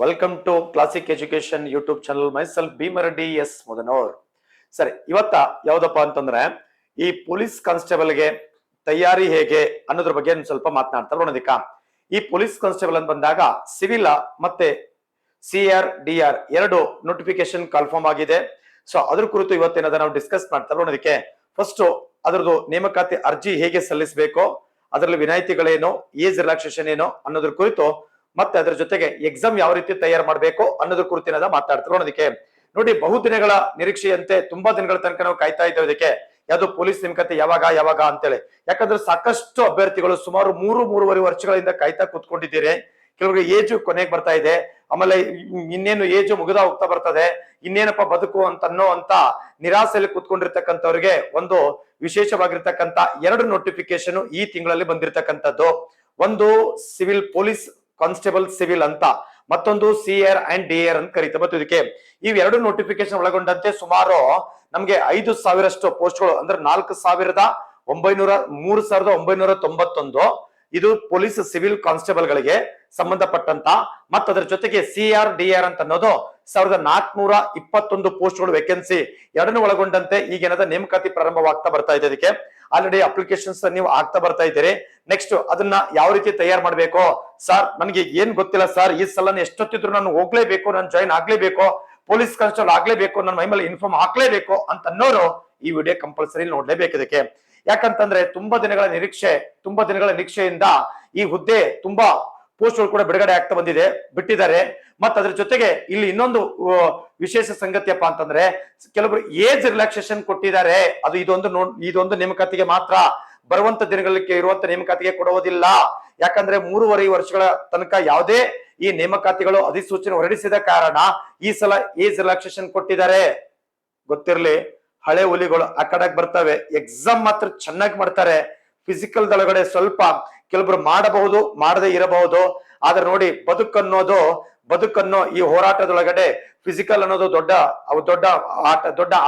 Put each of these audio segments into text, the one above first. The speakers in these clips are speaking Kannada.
Welcome to classic education YouTube channel. Myself Bhimareddy S Mudanur. ಸರಿ, ಇವತ್ತ ಯಾವ್ದಪ್ಪ ಅಂತಂದ್ರೆ ಈ ಪೊಲೀಸ್ ಕಾನ್ಸ್ಟೇಬಲ್ಗೆ ತಯಾರಿ ಹೇಗೆ ಅನ್ನೋದ್ರ ಬಗ್ಗೆ ಸ್ವಲ್ಪ ಮಾತನಾಡ್ತಾ ನೋಡೋದಿಕ್ಕ. ಈ ಪೊಲೀಸ್ ಕಾನ್ಸ್ಟೇಬಲ್ ಅಂತ ಬಂದಾಗ ಸಿವಿಲ್ ಮತ್ತೆ CR-DR ಎರಡು ನೋಟಿಫಿಕೇಶನ್ ಕನ್ಫರ್ಮ್ ಆಗಿದೆ. ಸೊ ಅದ್ರ ಕುರಿತು ಇವತ್ತೇನದ ನಾವು ಡಿಸ್ಕಸ್ ಮಾಡ್ತಾ ನೋಡೋದಕ್ಕೆ. ಫಸ್ಟ್ ಅದರದ್ದು ನೇಮಕಾತಿ ಅರ್ಜಿ ಹೇಗೆ ಸಲ್ಲಿಸಬೇಕು, ಅದರಲ್ಲಿ ವಿನಾಯಿತಿಗಳೇನು, ಏಜ್ ರಿಲ್ಯಾಕ್ಸೇಷನ್ ಏನು ಅನ್ನೋದ್ರ ಕುರಿತು, ಮತ್ತೆ ಅದರ ಜೊತೆಗೆ ಎಕ್ಸಾಮ್ ಯಾವ ರೀತಿ ತಯಾರು ಮಾಡಬೇಕು ಅನ್ನೋದ್ರ ಕುರಿತಿನದ ಮಾತಾಡ್ತಾ ನೋಡೋದಕ್ಕೆ. ನೋಡಿ, ಬಹುದಿನಗಳ ನಿರೀಕ್ಷೆಯಂತೆ ತುಂಬಾ ದಿನಗಳ ತನಕ ನಾವು ಕಾಯ್ತಾ ಇದ್ದೇವೆ ಇದಕ್ಕೆ, ಯಾವ್ದು ಪೊಲೀಸ್ ನೇಮಕಾತಿ ಯಾವಾಗ ಅಂತೇಳಿ. ಯಾಕಂದ್ರೆ ಸಾಕಷ್ಟು ಅಭ್ಯರ್ಥಿಗಳು ಸುಮಾರು 3-3.5 ವರ್ಷಗಳಿಂದ ಕಾಯ್ತಾ ಕೂತ್ಕೊಂಡಿದ್ದೀರಿ. ಕೆಲವರಿಗೆ ಏಜು ಕೊನೆಗೆ ಬರ್ತಾ ಇದೆ, ಆಮೇಲೆ ಇನ್ನೇನು ಏಜು ಮುಗಿದ ಹೋಗ್ತಾ ಬರ್ತದೆ, ಇನ್ನೇನಪ್ಪ ಬದುಕು ಅಂತ ನಿರಾಸೆಯಲ್ಲಿ ಕೂತ್ಕೊಂಡಿರ್ತಕ್ಕಂಥವ್ರಿಗೆ ಒಂದು ವಿಶೇಷವಾಗಿರ್ತಕ್ಕಂಥ 2 ನೋಟಿಫಿಕೇಶನ್ ಈ ತಿಂಗಳಲ್ಲಿ ಬಂದಿರತಕ್ಕಂಥದ್ದು. ಒಂದು ಸಿವಿಲ್ ಪೊಲೀಸ್ ಕಾನ್ಸ್ಟೇಬಲ್ ಸಿವಿಲ್ ಅಂತ, ಮತ್ತೊಂದು CR&DR ಅಂತ ಕರೀತಾ ಬರ್ತೀವಿ ಇದಕ್ಕೆ. ಈ 2 ನೋಟಿಫಿಕೇಶನ್ ಒಳಗೊಂಡಂತೆ ಸುಮಾರು ನಮ್ಗೆ 5,000 ಪೋಸ್ಟ್ಗಳು, ಅಂದ್ರೆ 3,991 ಇದು ಪೊಲೀಸ್ ಸಿವಿಲ್ ಕಾನ್ಸ್ಟೇಬಲ್ ಗಳಿಗೆ ಸಂಬಂಧಪಟ್ಟಂತ. ಮತ್ತು ಅದರ ಜೊತೆಗೆ CR-DR ಅಂತ ಅನ್ನೋದು 1,421 ಪೋಸ್ಟ್ಗಳು ವೇಕೆನ್ಸಿ ಎರಡನ್ನು ಒಳಗೊಂಡಂತೆ ಈಗೇನದ ನೇಮಕಾತಿ ಪ್ರಾರಂಭವಾಗ್ತಾ ಬರ್ತಾ ಇದೆ. ಇದಕ್ಕೆ ಆಲ್ರೆಡಿ ಅಪ್ಲಿಕೇಶನ್ಸ್ ನೀವು ಆಗ್ತಾ ಬರ್ತಾ ಇದ್ದೀರಿ. ನೆಕ್ಸ್ಟ್ ಅದನ್ನ ಯಾವ ರೀತಿ ತಯಾರು ಮಾಡ್ಬೇಕು ಸರ್, ನನಗೆ ಏನ್ ಗೊತ್ತಿಲ್ಲ ಸರ್, ಈ ಸಲ ಎಷ್ಟೊತ್ತಿದ್ರು ನಾನು ಹೋಗ್ಲೇಬೇಕು, ನಾನು ಜಾಯಿನ್ ಆಗ್ಲೇಬೇಕು, ಪೊಲೀಸ್ ಕಾನ್ಸ್ಟೇಬಲ್ ಆಗ್ಲೇಬೇಕು, ನನ್ನ ಮೈ ಮೇಲೆ ಇನ್ಫಾರ್ಮ್ ಹಾಕ್ಲೇಬೇಕು ಅಂತ ಅನ್ನೋರು ಈ ವಿಡಿಯೋ ಕಂಪಲ್ಸರಿ ನೋಡ್ಲೇಬೇಕು ಇದಕ್ಕೆ. ಯಾಕಂತಂದ್ರೆ ತುಂಬಾ ದಿನಗಳ ನಿರೀಕ್ಷೆಯಿಂದ ಈ ಹುದ್ದೆ ತುಂಬಾ ಪೋಸ್ಟ್ಗಳು ಕೂಡ ಬಿಡುಗಡೆ ಆಗ್ತಾ ಬಿಟ್ಟಿದ್ದಾರೆ. ಮತ್ತ ಅದ್ರ ಜೊತೆಗೆ ಇಲ್ಲಿ ಇನ್ನೊಂದು ವಿಶೇಷ ಸಂಗತಿಯಪ್ಪ ಅಂತಂದ್ರೆ ಕೆಲವರು ಏಜ್ ರಿಲ್ಯಾಕ್ಸೇಷನ್ ಕೊಟ್ಟಿದ್ದಾರೆ. ಅದು ಇದೊಂದು ನೇಮಕಾತಿಗೆ ಮಾತ್ರ, ಬರುವಂತ ದಿನಗಳಿಗೆ ಇರುವಂತ ನೇಮಕಾತಿಗೆ ಕೊಡುವುದಿಲ್ಲ. ಯಾಕಂದ್ರೆ 3.5 ವರ್ಷಗಳ ತನಕ ಯಾವುದೇ ಈ ನೇಮಕಾತಿಗಳು ಅಧಿಸೂಚನೆ ಹೊರಡಿಸಿದ ಕಾರಣ ಈ ಸಲ ಏಜ್ ರಿಲ್ಯಾಕ್ಸೇಷನ್ ಕೊಟ್ಟಿದ್ದಾರೆ. ಗೊತ್ತಿರ್ಲಿ, ಹಳೆ ಹುಲಿಗಳು ಆ ಕಡೆಗೆ ಬರ್ತವೆ, ಎಕ್ಸಾಮ್ ಮಾತ್ರ ಚೆನ್ನಾಗಿ ಮಾಡ್ತಾರೆ. ಫಿಸಿಕಲ್ ದೊಳಗಡೆ ಸ್ವಲ್ಪ ಕೆಲವರು ಮಾಡಬಹುದು, ಮಾಡದೇ ಇರಬಹುದು. ಆದ್ರೆ ನೋಡಿ, ಬದುಕನ್ನೋ ಈ ಹೋರಾಟದೊಳಗಡೆ ಫಿಸಿಕಲ್ ಅನ್ನೋದು ದೊಡ್ಡ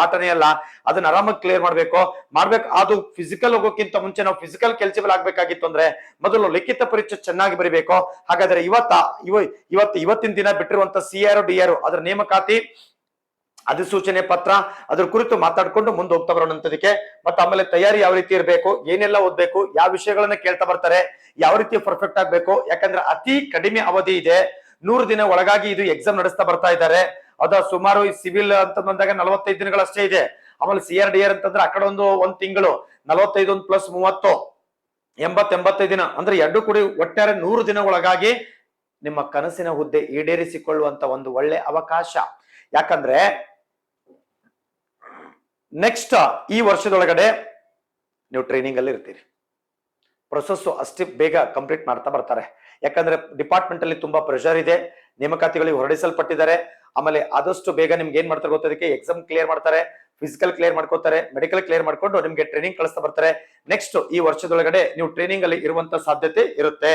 ಆಟನೇ ಅಲ್ಲ. ಅದನ್ನ ಆರಾಮಾಗಿ ಕ್ಲಿಯರ್ ಮಾಡ್ಬೇಕು. ಅದು ಫಿಸಿಕಲ್ ಹೋಗೋಕ್ಕಿಂತ ಮುಂಚೆ ನಾವು ಫಿಸಿಕಲ್ ಕೆಲ್ಸಿಬಲ್ ಆಗ್ಬೇಕಾಗಿತ್ತು ಅಂದ್ರೆ ಮೊದಲು ಲಿಖಿತ ಪರೀಕ್ಷೆ ಚೆನ್ನಾಗಿ ಬರೀಬೇಕು. ಹಾಗಾದ್ರೆ ಇವತ್ತಿನ ದಿನ ಬಿಟ್ಟಿರುವಂತ CR-DR ಅದರ ನೇಮಕಾತಿ ಅಧಿಸೂಚನೆ ಪತ್ರ, ಅದ್ರ ಕುರಿತು ಮಾತಾಡ್ಕೊಂಡು ಮುಂದೆ ಹೋಗ್ತಾ ಬರೋಣಂತದಕ್ಕೆ. ಮತ್ತೆ ಆಮೇಲೆ ತಯಾರಿ ಯಾವ ರೀತಿ ಇರಬೇಕು, ಏನೆಲ್ಲ ಓದ್ಬೇಕು, ಯಾವ ವಿಷಯಗಳನ್ನ ಕೇಳ್ತಾ ಬರ್ತಾರೆ, ಯಾವ ರೀತಿ ಪರ್ಫೆಕ್ಟ್ ಆಗ್ಬೇಕು. ಯಾಕಂದ್ರೆ ಅತಿ ಕಡಿಮೆ ಅವಧಿ ಇದೆ, 100 ದಿನ ಒಳಗಾಗಿ ಇದು ಎಕ್ಸಾಮ್ ನಡೆಸ್ತಾ ಬರ್ತಾ ಇದ್ದಾರೆ. ಅದ ಸುಮಾರು ಈ ಸಿವಿಲ್ ಅಂತ ಬಂದಾಗ 45 ದಿನಗಳಷ್ಟೇ ಇದೆ. ಆಮೇಲೆ CR-DR ಅಂತಂದ್ರೆ ಆ ಕಡೆ ಒಂದ್ ತಿಂಗಳು 45 + 30 85 ದಿನ, ಅಂದ್ರೆ 2 ಕೂಡಿ ಒಟ್ಟಾರೆ 100 ದಿನ ಒಳಗಾಗಿ ನಿಮ್ಮ ಕನಸಿನ ಹುದ್ದೆ ಈಡೇರಿಸಿಕೊಳ್ಳುವಂತ ಒಂದು ಒಳ್ಳೆ ಅವಕಾಶ. ಯಾಕಂದ್ರೆ ನೆಕ್ಸ್ಟ್ ಈ ವರ್ಷದೊಳಗಡೆ ನೀವು ಟ್ರೈನಿಂಗ್ ಅಲ್ಲಿ ಇರ್ತೀರಿ. ಪ್ರೊಸೆಸ್ ಅಷ್ಟೇ ಬೇಗ ಕಂಪ್ಲೀಟ್ ಮಾಡ್ತಾ ಬರ್ತಾರೆ. ಯಾಕಂದ್ರೆ ಡಿಪಾರ್ಟ್ಮೆಂಟ್ ಅಲ್ಲಿ ತುಂಬಾ ಪ್ರೆಷರ್ ಇದೆ, ನೇಮಕಾತಿಗಳಿಗೆ ಹೊರಡಿಸಲ್ಪಟ್ಟಿದ್ದಾರೆ. ಆಮೇಲೆ ಆದಷ್ಟು ಬೇಗ ನಿಮ್ಗೆ ಏನ್ ಮಾಡ್ತಾರೆ ಗೊತ್ತೋದಕ್ಕೆ, ಎಕ್ಸಾಮ್ ಕ್ಲಿಯರ್ ಮಾಡ್ತಾರೆ, ಫಿಸಿಕಲ್ ಕ್ಲಿಯರ್ ಮಾಡ್ಕೋತಾರೆ, ಮೆಡಿಕಲ್ ಕ್ಲಿಯರ್ ಮಾಡ್ಕೊಂಡು ನಿಮ್ಗೆ ಟ್ರೈನಿಂಗ್ ಕಳಿಸ್ತಾ ಬರ್ತಾರೆ. ನೆಕ್ಸ್ಟ್ ಈ ವರ್ಷದೊಳಗಡೆ ನೀವು ಟ್ರೈನಿಂಗ್ ಅಲ್ಲಿ ಇರುವಂತ ಸಾಧ್ಯತೆ ಇರುತ್ತೆ.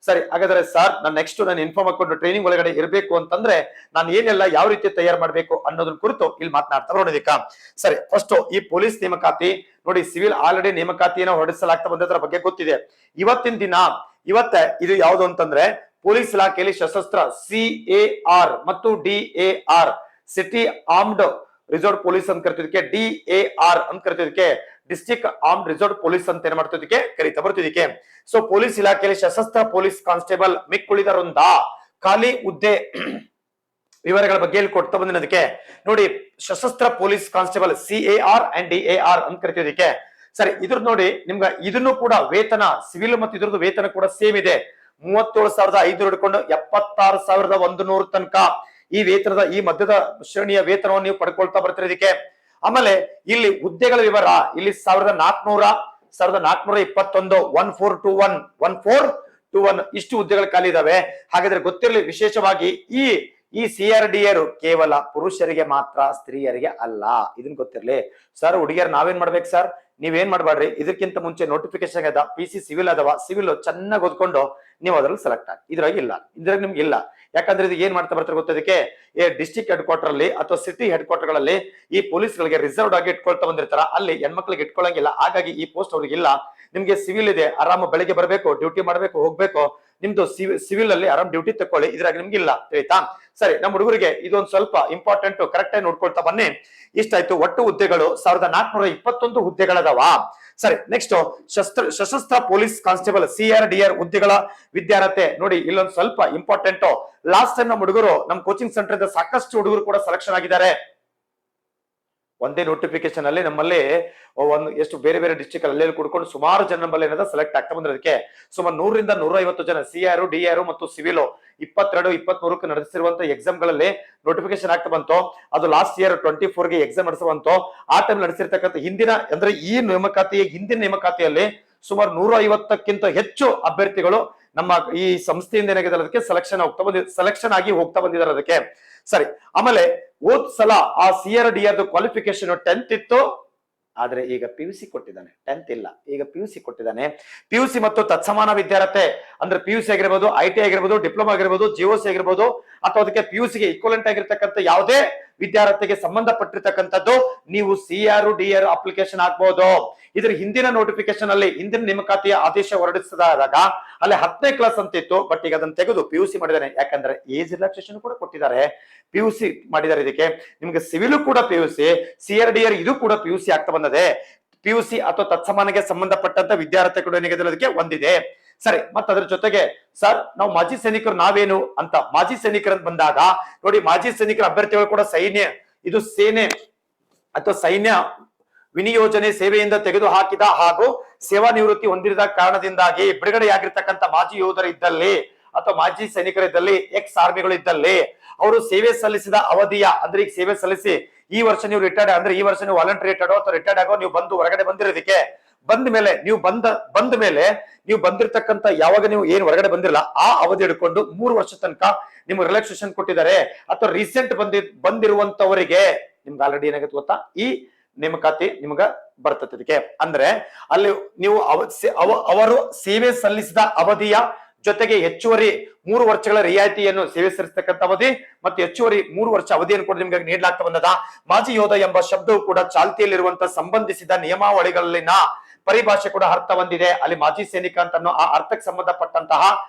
ಸರಿ, ಹಾಗಾದ್ರೆ ಸರ್ ನಾನು ಇನ್ಫಾರ್ಮ್ ಹಾಕೊಂಡು ಟ್ರೈನಿಂಗ್ ಒಳಗಡೆ ಇರಬೇಕು ಅಂತಂದ್ರೆ ನಾನು ಏನೆಲ್ಲ ಯಾವ ರೀತಿ ತಯಾರು ಮಾಡ್ಬೇಕು ಅನ್ನೋದ್ರ ಕುರಿತು ಇಲ್ಲಿ ಮಾತನಾಡ್ತಾ ನೋಡೋದಿಕ್ಕ. ಸರಿ, ಫಸ್ಟ್ ಈ ಪೊಲೀಸ್ ನೇಮಕಾತಿ ನೋಡಿ, ಸಿವಿಲ್ ಆಲ್ರೆಡಿ ನೇಮಕಾತಿಯನ್ನು ಹೊರಡಿಸಲಾಗ್ತಾ ಬಂದದ್ರ ಬಗ್ಗೆ ಗೊತ್ತಿದೆ. ಇವತ್ತಿನ ದಿನ ಇದು ಯಾವುದು ಅಂತಂದ್ರೆ ಪೊಲೀಸ್ ಇಲಾಖೆಯಲ್ಲಿ ಸಶಸ್ತ್ರ CAR ಮತ್ತು DAR, city armed reserve police ಅಂತ ಕರಿತಿದ್ದಕ್ಕೆ, DAR ಅಂತ ಕರಿತಿದ್ದಕ್ಕೆ ಡಿಸ್ಟ್ರಿಕ್ಟ್ ಆರ್ಮ್ಡ್ ರಿಸರ್ವ್ ಪೊಲೀಸ್ ಅಂತ ಏನ್ ಮಾಡ್ತಿದ್ದಕ್ಕೆ ಕರೀತಾ ಬರ್ತಿದ್ದಕ್ಕೆ. ಸೊ ಪೊಲೀಸ್ ಇಲಾಖೆಯಲ್ಲಿ ಸಶಸ್ತ್ರ ಪೊಲೀಸ್ ಕಾನ್ಸ್ಟೇಬಲ್ ಮಿಕ್ಕುಳಿದ ವೃಂದ ಖಾಲಿ ಹುದ್ದೆ ವಿವರಗಳ ಬಗ್ಗೆ ಇಲ್ಲಿ ಕೊಡ್ತಾ ಬಂದಿನದಕ್ಕೆ. ನೋಡಿ, ಸಶಸ್ತ್ರ ಪೊಲೀಸ್ ಕಾನ್ಸ್ಟೇಬಲ್ CAR&DAR ಅಂತ ಕರಿತಿದ್ದಕ್ಕೆ. ಸರಿ, ಇದ್ರ ನೋಡಿ ನಿಮ್ಗೆ ಇದನ್ನು ಕೂಡ ವೇತನ, ಸಿವಿಲ್ ಮತ್ತು ಇದ್ರದ್ದು ವೇತನ ಕೂಡ ಸೇಮ್ ಇದೆ. 37,500 ಹಿಡ್ಕೊಂಡು 76,100 ತನಕ ಈ ವೇತನದ ಈ ಮಧ್ಯದ ಶ್ರೇಣಿಯ ವೇತನವನ್ನು ನೀವು ಪಡ್ಕೊಳ್ತಾ ಬರ್ತೀರಿ ಇದಕ್ಕೆ. ಆಮೇಲೆ ಇಲ್ಲಿ ಹುದ್ದೆಗಳ ವಿವರ ಇಲ್ಲಿ 1,400, 1,421, 1421 ಇಷ್ಟು ಹುದ್ದೆಗಳು ಖಾಲಿ ಇದಾವೆ. ಹಾಗಾದ್ರೆ ಗೊತ್ತಿರಲಿ, ವಿಶೇಷವಾಗಿ ಈ CR-DR ಕೇವಲ ಪುರುಷರಿಗೆ ಮಾತ್ರ, ಸ್ತ್ರೀಯರಿಗೆ ಅಲ್ಲ. ಇದನ್ ಗೊತ್ತಿರ್ಲಿ. ಸರ್ ಹುಡುಗಿಯರ್ ನಾವೇನ್ ಮಾಡ್ಬೇಕು ಸರ್, ನೀವೇನ್ ಮಾಡ್ಬೇಡ್ರಿ, ಇದಕ್ಕಿಂತ ಮುಂಚೆ ನೋಟಿಫಿಕೇಶನ್ ಅದ, PC ಸಿವಿಲ್ ಅದಾವ, ಸಿವಿಲ್ ಚೆನ್ನಾಗಿ ಓದ್ಕೊಂಡು ನೀವು ಅದ್ರಲ್ಲಿ ಸೆಲೆಕ್ಟ್ ಆಗಿ. ಇದ್ರಾಗ ನಿಮ್ಗೆ ಇಲ್ಲ. ಯಾಕಂದ್ರೆ ಇದು ಏನ್ ಮಾಡ್ತಾ ಬರ್ತಾರೆ ಗೊತ್ತದಕ್ಕೆ, ಡಿಸ್ಟ್ರಿಕ್ಟ್ ಹೆಡ್ ಕ್ವಾರ್ಟರ್ ಅಲ್ಲಿ ಅಥವಾ ಸಿಟಿ ಹೆಡ್ ಕ್ವಾರ್ಟರ್ ಗಳಲ್ಲಿ ಈ ಪೊಲೀಸ್ ಗಳಿಗೆ ರಿಸರ್ವ್ಡ್ ಆಗಿ ಇಟ್ಕೊಳ್ತಾ ಬಂದಿರ್ತಾರ, ಅಲ್ಲಿ ಹೆಣ್ಮಕ್ಳಿಗೆ ಇಟ್ಕೊಳ್ಳಂಗಿಲ್ಲ. ಹಾಗಾಗಿ ಈ ಪೋಸ್ಟ್ ಅವ್ರಿಗೆ ಇಲ್ಲ. ನಿಮ್ಗೆ ಸಿವಿಲ್ ಇದೆ, ಆರಾಮ ಬೆಳಿಗ್ಗೆ ಬರ್ಬೇಕು, ಡ್ಯೂಟಿ ಮಾಡ್ಬೇಕು, ಹೋಗ್ಬೇಕು, ನಿಮ್ದು ಸಿವಿಲ್ ಅಲ್ಲಿ ಆರಾಮ್ ಡ್ಯೂಟಿ ತಕೊಳ್ಳಿ, ಇದ್ರಾಗ ನಿಮ್ಗೆ ಇಲ್ಲ ಆಯ್ತಾ. ಸರಿ, ನಮ್ಮ ಹುಡುಗರಿಗೆ ಇದೊಂದು ಸ್ವಲ್ಪ ಇಂಪಾರ್ಟೆಂಟ್, ಕರೆಕ್ಟ್ ಆಗಿ ನೋಡ್ಕೊಳ್ತಾ ಬನ್ನಿ. ಇಷ್ಟಾಯ್ತು. ಒಟ್ಟು ಹುದ್ದೆಗಳು 1421 ಹುದ್ದೆಗಳದಾವ. ಸರಿ, ನೆಕ್ಸ್ಟ್ ಸಶಸ್ತ್ರ ಪೊಲೀಸ್ ಕಾನ್ಸ್ಟೇಬಲ್ CRDR ಹುದ್ದೆಗಳ ವಿದ್ಯಾರ್ಹತೆ ನೋಡಿ. ಇಲ್ಲೊಂದು ಸ್ವಲ್ಪ ಇಂಪಾರ್ಟೆಂಟ್. ಲಾಸ್ಟ್ ಟೈಮ್ ನಮ್ಮ ಹುಡುಗರು ನಮ್ಮ ಕೋಚಿಂಗ್ ಸೆಂಟರ್ ಇಂದ ಸಾಕಷ್ಟು ಹುಡುಗರು ಕೂಡ ಸೆಲೆಕ್ಷನ್ ಆಗಿದ್ದಾರೆ. ಒಂದೇ ನೋಟಿಫಿಕೇಶನ್ ಅಲ್ಲಿ ನಮ್ಮಲ್ಲಿ ಒಂದು ಎಷ್ಟು ಬೇರೆ ಬೇರೆ ಡಿಸ್ಟ್ರಿಕ್ಟ್ ಅಲ್ಲಿ ಕುಡ್ಕೊಂಡು ಸುಮಾರು ಜನ ನಮ್ಮಲ್ಲಿ ಏನದ ಸೆಲೆಕ್ಟ್ ಆಗ್ತಾ ಬಂದಿರೋದಕ್ಕೆ ಸುಮಾರು 100 ರಿಂದ 150 ಜನ CR, DR ಮತ್ತು ಸಿವಿಲ್ 22, 23 ನಡೆಸಿರುವಂತಹ ಎಕ್ಸಾಮ್ ಗಳಲ್ಲಿ ನೋಟಿಫಿಕೇಶನ್ ಆಗ್ತಾ ಬಂತು. ಅದು ಲಾಸ್ಟ್ ಇಯರ್ 24 ಗೆ ಎಕ್ಸಾಮ್ ನಡೆಸುವಂತ ಆ ಟೈಮ್ ನಡೆಸಿರ್ತಕ್ಕಂಥ ಹಿಂದಿನ ಅಂದ್ರೆ ಈ ಹಿಂದಿನ ನೇಮಕಾತಿಯಲ್ಲಿ ಸುಮಾರು 150ಕ್ಕಿಂತ ಹೆಚ್ಚು ಅಭ್ಯರ್ಥಿಗಳು ನಮ್ಮ ಈ ಸಂಸ್ಥೆಯಿಂದ ಏನಾಗಿದೆ ಅದಕ್ಕೆ ಸೆಲೆಕ್ಷನ್ ಆಗಿ ಹೋಗ್ತಾ ಬಂದಿದ್ದಾರೆ ಅದಕ್ಕೆ. ಸರಿ, ಆಮೇಲೆ ಹೋದ್ ಸಲ ಆ CRDR ಕ್ವಾಲಿಫಿಕೇಶನ್ 10th ಇತ್ತು, ಆದ್ರೆ ಈಗ PUC ಕೊಟ್ಟಿದ್ದಾನೆ. 10th ಇಲ್ಲ, ಈಗ PUC ಕೊಟ್ಟಿದ್ದಾನೆ. PUC ಮತ್ತು ತತ್ಸಮಾನ ವಿದ್ಯಾರ್ಹತೆ ಅಂದ್ರೆ PUC ಆಗಿರ್ಬೋದು, IT ಆಗಿರ್ಬೋದು, ಡಿಪ್ಲೊಮಾ ಆಗಿರ್ಬೋದು, GOC ಆಗಿರ್ಬೋದು, ಅಥವಾ ಅದಕ್ಕೆ PUC ಗೆ ಈಕ್ವಲೆಂಟ್ ಆಗಿರ್ತಕ್ಕಂಥ ಯಾವುದೇ ವಿದ್ಯಾರ್ಥಿಗೆ ಸಂಬಂಧಪಟ್ಟಿರ್ತಕ್ಕಂಥದ್ದು ನೀವು CRDR ಅಪ್ಲಿಕೇಶನ್ ಹಾಕ್ಬಹುದು. ಇದ್ರ ಹಿಂದಿನ ನೋಟಿಫಿಕೇಶನ್ ಅಲ್ಲಿ ಹಿಂದಿನ ನೇಮಕಾತಿಯ ಆದೇಶ ಹೊರಡಿಸಿದಾಗ ಅಲ್ಲಿ 10ನೇ ಕ್ಲಾಸ್ ಅಂತ ಇತ್ತು, ಬಟ್ ಈಗ ಅದನ್ನ ತೆಗೆದು PUC ಮಾಡಿದ್ದಾನೆ. ಯಾಕಂದ್ರೆ ಏಜ್ ರಿಲ್ಯಾಕ್ಸೇಷನ್ ಕೂಡ ಕೊಟ್ಟಿದ್ದಾರೆ, PUC ಮಾಡಿದ್ದಾರೆ. ಇದಕ್ಕೆ ನಿಮ್ಗೆ ಸಿವಿಲ್ ಕೂಡ PUC, CRDR ಇದು ಕೂಡ PUC ಆಗ್ತಾ ಬಂದದೆ. PUC ಅಥವಾ ತತ್ಸಮಾನಗೆ ಸಂಬಂಧಪಟ್ಟಂತ ವಿದ್ಯಾರ್ಥಿ ಕೂಡ ಏನಿದೆ ಅದಕ್ಕೆ ಒಂದಿದೆ. ಸರಿ, ಮತ್ತೆ ಅದ್ರ ಜೊತೆಗೆ ಸರ್ ನಾವು ಮಾಜಿ ಸೈನಿಕರು ನಾವೇನು ಅಂತ ಮಾಜಿ ಸೈನಿಕರಂತ ಬಂದಾಗ ನೋಡಿ, ಮಾಜಿ ಸೈನಿಕರ ಅಭ್ಯರ್ಥಿಗಳು ಕೂಡ ಇದು ಸೇನೆ ಅಥವಾ ಸೈನ್ಯ ವಿನಿಯೋಜನೆ ಸೇವೆಯಿಂದ ತೆಗೆದು ಹಾಕಿದ ಹಾಗೂ ಸೇವಾ ನಿವೃತ್ತಿ ಹೊಂದಿರದ ಕಾರಣದಿಂದಾಗಿ ಬಿಡುಗಡೆಯಾಗಿರ್ತಕ್ಕಂಥ ಮಾಜಿ ಯೋಧರು ಇದ್ದಲ್ಲಿ ಅಥವಾ ಮಾಜಿ ಸೈನಿಕರಿದ್ದಲ್ಲಿ, ಎಕ್ಸ್ ಆರ್ಮಿಗಳು ಇದ್ದಲ್ಲಿ ಅವರು ಸೇವೆ ಸಲ್ಲಿಸಿದ ಅವಧಿಯ ಅಂದ್ರೆ ಈಗ ಸೇವೆ ಸಲ್ಲಿಸಿ ಈ ವರ್ಷ ನೀವು ರಿಟೈರ್ಡ್ ಅಂದ್ರೆ ಈ ವರ್ಷ ನೀವು ವಾಲಂಟರಿ ರಿಟೈರ್ಡ್ ಅಥವಾ ರಿಟೈರ್ಡ್ ಆಗೋ ನೀವು ಬಂದು ಹೊರಗಡೆ ಬಂದಿರೋದಕ್ಕೆ ಬಂದ ಮೇಲೆ ನೀವು ಬಂದಿರತಕ್ಕಂತ ಯಾವಾಗ ನೀವು ಏನ್ ಹೊರಗಡೆ ಬಂದಿರಲ್ಲ ಆ ಅವಧಿ ಹಿಡ್ಕೊಂಡು 3 ವರ್ಷ ತನಕ ನಿಮ್ಗೆ ರಿಲ್ಯಾಕ್ಸೇಷನ್ ಕೊಟ್ಟಿದ್ದಾರೆ. ಅಥವಾ ರೀಸೆಂಟ್ ಬಂದಿರುವಂತವರಿಗೆ ನಿಮ್ಗೆ ಆಲ್ರೆಡಿ ಏನಾಗುತ್ತೆ ಗೊತ್ತಾ, ಈ ನೇಮಕಾತಿ ನಿಮ್ಗ ಬರ್ತದೆ. ಇದಕ್ಕೆ ಅಂದ್ರೆ ಅಲ್ಲಿ ನೀವು ಅವರು ಸೇವೆ ಸಲ್ಲಿಸಿದ ಅವಧಿಯ ಜೊತೆಗೆ ಹೆಚ್ಚುವರಿ 3 ವರ್ಷಗಳ ರಿಯಾಯಿತಿಯನ್ನು ಸೇವೆ ಸಲ್ಲಿಸತಕ್ಕಂಥ ಅವಧಿ ಮತ್ತು ಹೆಚ್ಚುವರಿ 3 ವರ್ಷ ಅವಧಿಯನ್ನು ಕೂಡ ನಿಮ್ಗೆ ನೀಡಲಾಗ್ತಾ ಬಂದದ. ಮಾಜಿ ಯೋಧ ಎಂಬ ಶಬ್ದವು ಕೂಡ ಚಾಲ್ತಿಯಲ್ಲಿರುವಂತಹ ಸಂಬಂಧಿಸಿದ ನಿಯಮಾವಳಿಗಳಲ್ಲಿನ ಪರಿಭಾಷೆ ಕೂಡ ಅರ್ಥ ಹೊಂದಿದೆ. ಅಲ್ಲಿ ಮಾಜಿ ಸೈನಿಕ ಅಂತ ಆ ಅರ್ಥಕ್ಕೆ ಸಂಬಂಧಪಟ್ಟಂತಹ